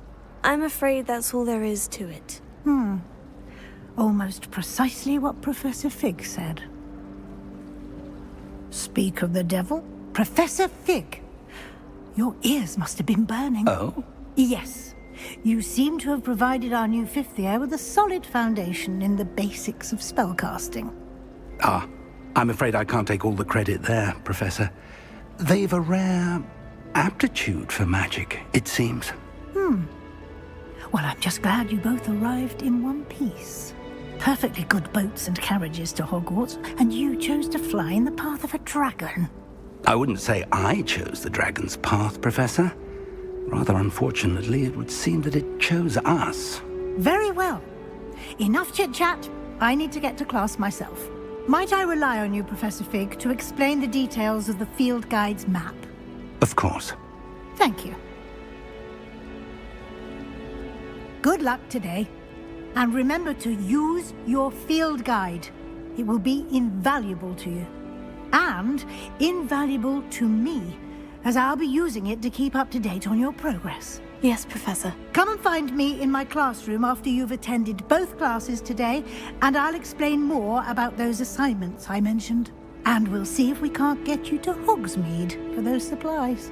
I'm afraid that's all there is to it. Almost precisely what Professor Fig said. Speak of the devil, Professor Fig. Your ears must have been burning. Oh? Yes. You seem to have provided our new fifth year with a solid foundation in the basics of spellcasting. Ah, I'm afraid I can't take all the credit there, Professor. They've a rare aptitude for magic, it seems. Well, I'm just glad you both arrived in one piece. Perfectly good boats and carriages to Hogwarts, and you chose to fly in the path of a dragon. I wouldn't say I chose the dragon's path, Professor. Rather unfortunately, it would seem that it chose us. Very well. Enough chit-chat. I need to get to class myself. Might I rely on you, Professor Fig, to explain the details of the field guide's map? Of course. Thank you. Good luck today. And remember to use your field guide. It will be invaluable to you. And invaluable to me, as I'll be using it to keep up to date on your progress. Yes, Professor. Come and find me in my classroom after you've attended both classes today, and I'll explain more about those assignments I mentioned. And we'll see if we can't get you to Hogsmeade for those supplies.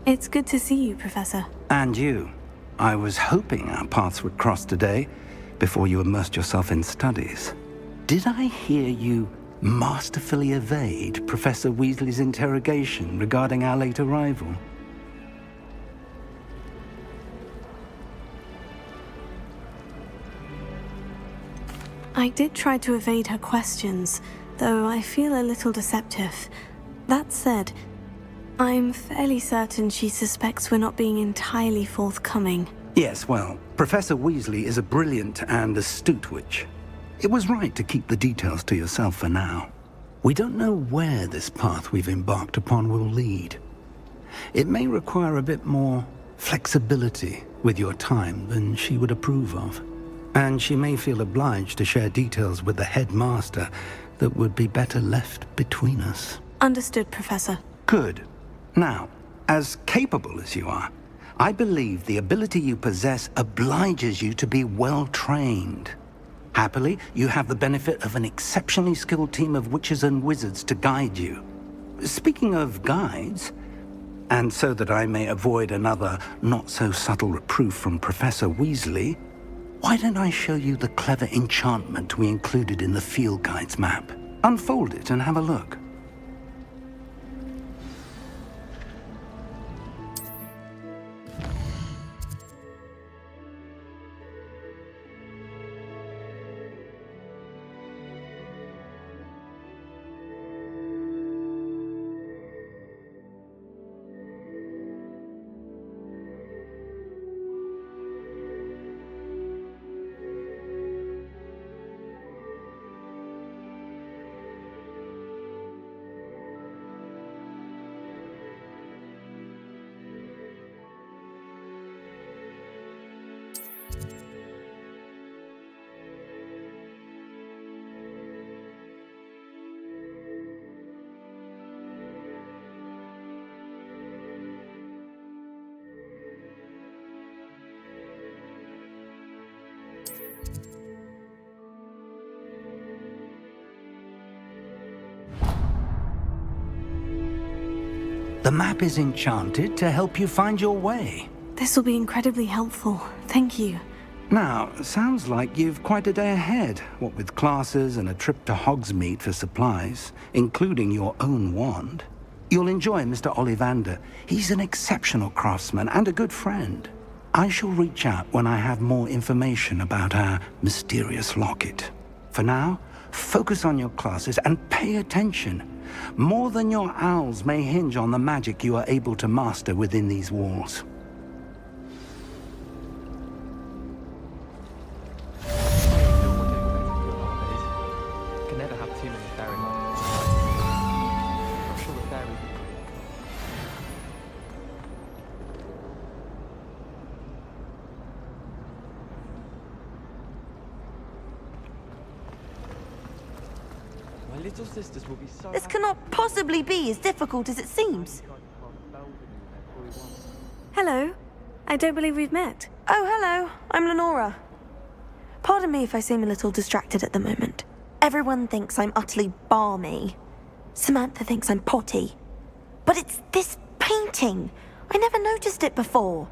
It's good to see you, Professor. And you. I was hoping our paths would cross today, before you immersed yourself in studies. Did I hear you masterfully evade Professor Weasley's interrogation regarding our late arrival? I did try to evade her questions, though I feel a little deceptive. That said, I'm fairly certain she suspects we're not being entirely forthcoming. Yes, well, Professor Weasley is a brilliant and astute witch. It was right to keep the details to yourself for now. We don't know where this path we've embarked upon will lead. It may require a bit more flexibility with your time than she would approve of. And she may feel obliged to share details with the headmaster that would be better left between us. Understood, Professor. Good. Now, as capable as you are, I believe the ability you possess obliges you to be well trained. Happily, you have the benefit of an exceptionally skilled team of witches and wizards to guide you. Speaking of guides, and so that I may avoid another not-so-subtle reproof from Professor Weasley, why don't I show you the clever enchantment we included in the field guide's map? Unfold it and have a look. The map is enchanted to help you find your way. This will be incredibly helpful. Thank you. Now, sounds like you've quite a day ahead, what with classes and a trip to Hogsmeade for supplies, including your own wand. You'll enjoy Mr. Ollivander. He's an exceptional craftsman and a good friend. I shall reach out when I have more information about our mysterious locket. For now, focus on your classes and pay attention. More than your owls may hinge on the magic you are able to master within these walls. Can never have too many fairy monsters. I'm sure the fairies. My little sisters will be so. This cannot possibly be as difficult as it seems. Hello. I don't believe we've met. Oh, hello. I'm Lenora. Pardon me if I seem a little distracted at the moment. Everyone thinks I'm utterly balmy. Samantha thinks I'm potty. But it's this painting. I never noticed it before.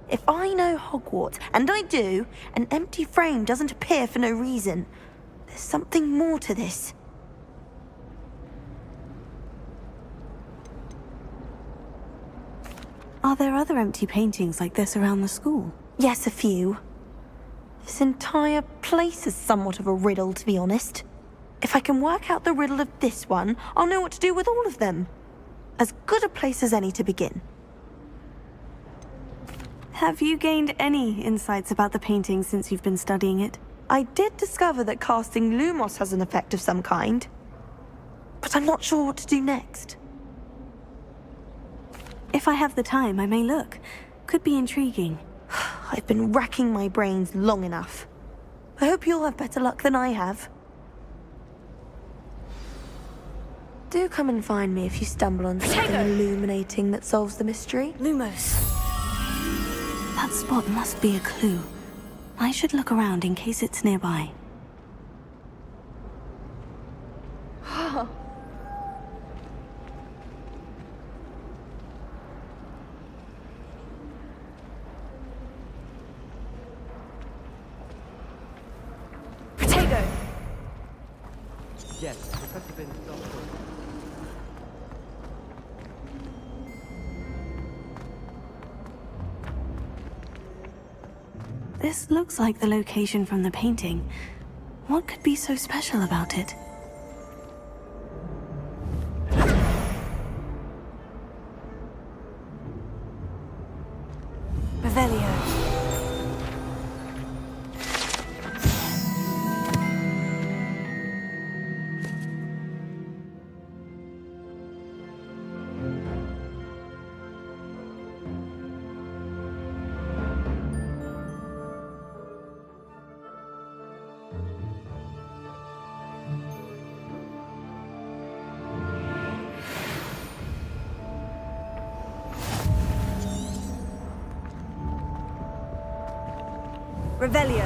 If I know Hogwarts, and I do, an empty frame doesn't appear for no reason. There's something more to this. Are there other empty paintings like this around the school? Yes, a few. This entire place is somewhat of a riddle, to be honest. If I can work out the riddle of this one, I'll know what to do with all of them. As good a place as any to begin. Have you gained any insights about the painting since you've been studying it? I did discover that casting Lumos has an effect of some kind. But I'm not sure what to do next. If I have the time, I may look. Could be intriguing. I've been racking my brains long enough. I hope you'll have better luck than I have. Do come and find me if you stumble on something illuminating that solves the mystery. Lumos. That spot must be a clue. I should look around in case it's nearby. Yes, Professor Binns doctor. This looks like the location from the painting. What could be so special about it? Revelio. Revelio.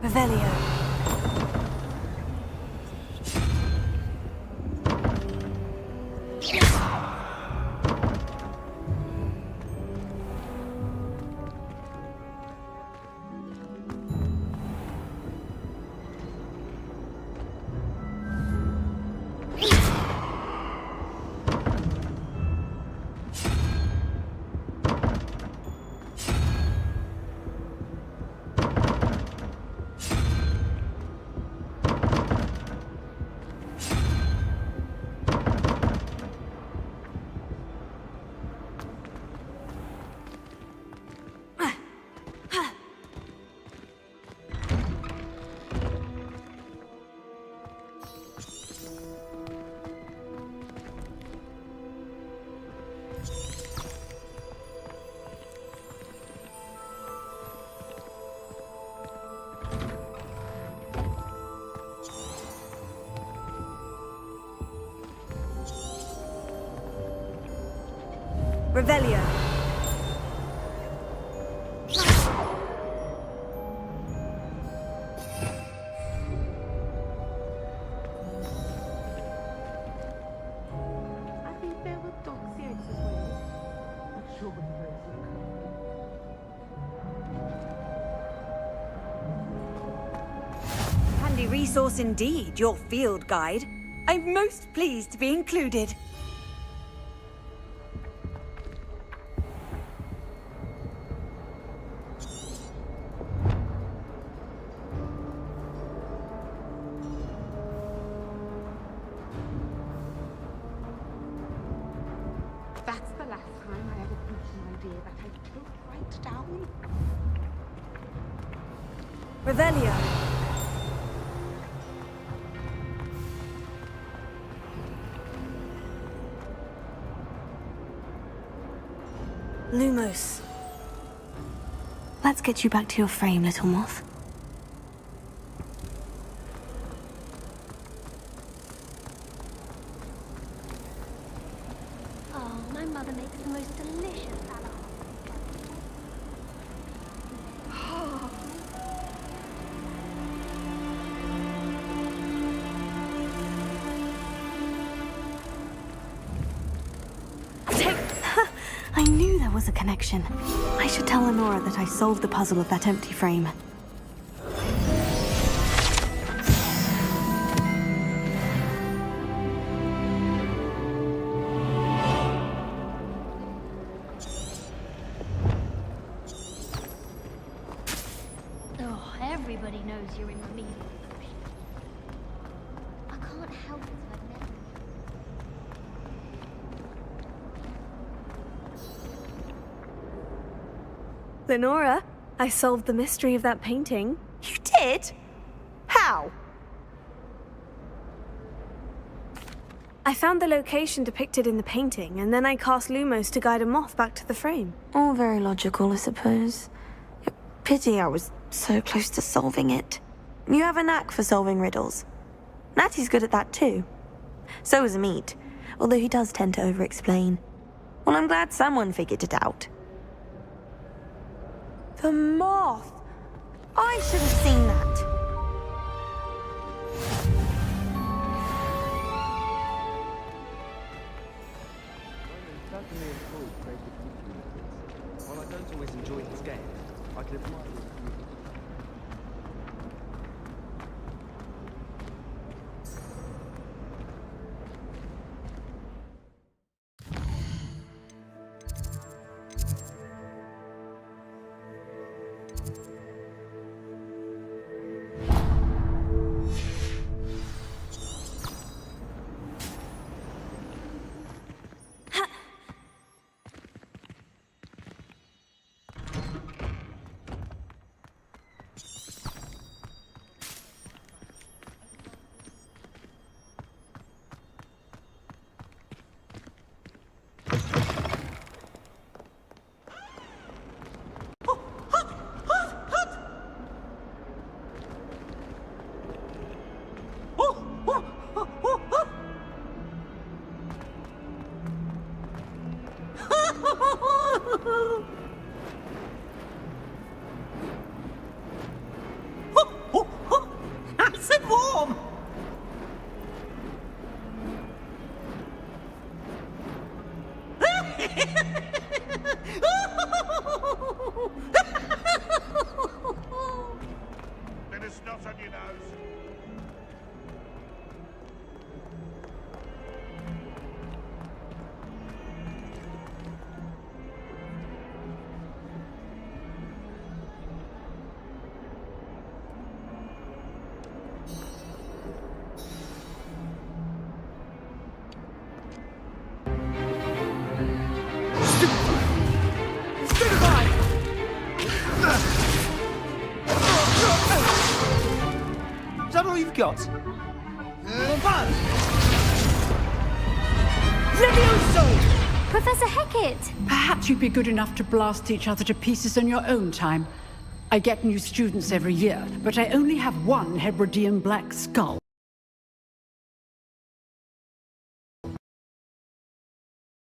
Revelio. Revelio. I think there were dogs eggs as well. Not sure what those look. Handy resource indeed, your field guide. I'm most pleased to be included. That's the last time I ever put an idea that I took right down. Revelio. Lumos. Let's get you back to your frame, little moth. Oh, my mother makes the most delicious salad. I knew there was a connection. I should tell Lenora that I solved the puzzle of that empty frame. Oh, everybody knows you're in remedial. I can't help it if I've never. Lenora, I solved the mystery of that painting. You did? How? I found the location depicted in the painting, and then I cast Lumos to guide a moth back to the frame. All very logical, I suppose. Pity I was so close to solving it. You have a knack for solving riddles. Natty's good at that too. So is Amit, although he does tend to over-explain. Well, I'm glad someone figured it out. The moth! I should have seen that. While I don't always enjoy his game, I can admire his a snot on your nose. Is that all you've got? Professor Hecat! Perhaps you'd be good enough to blast each other to pieces on your own time. I get new students every year, but I only have one Hebridean black skull.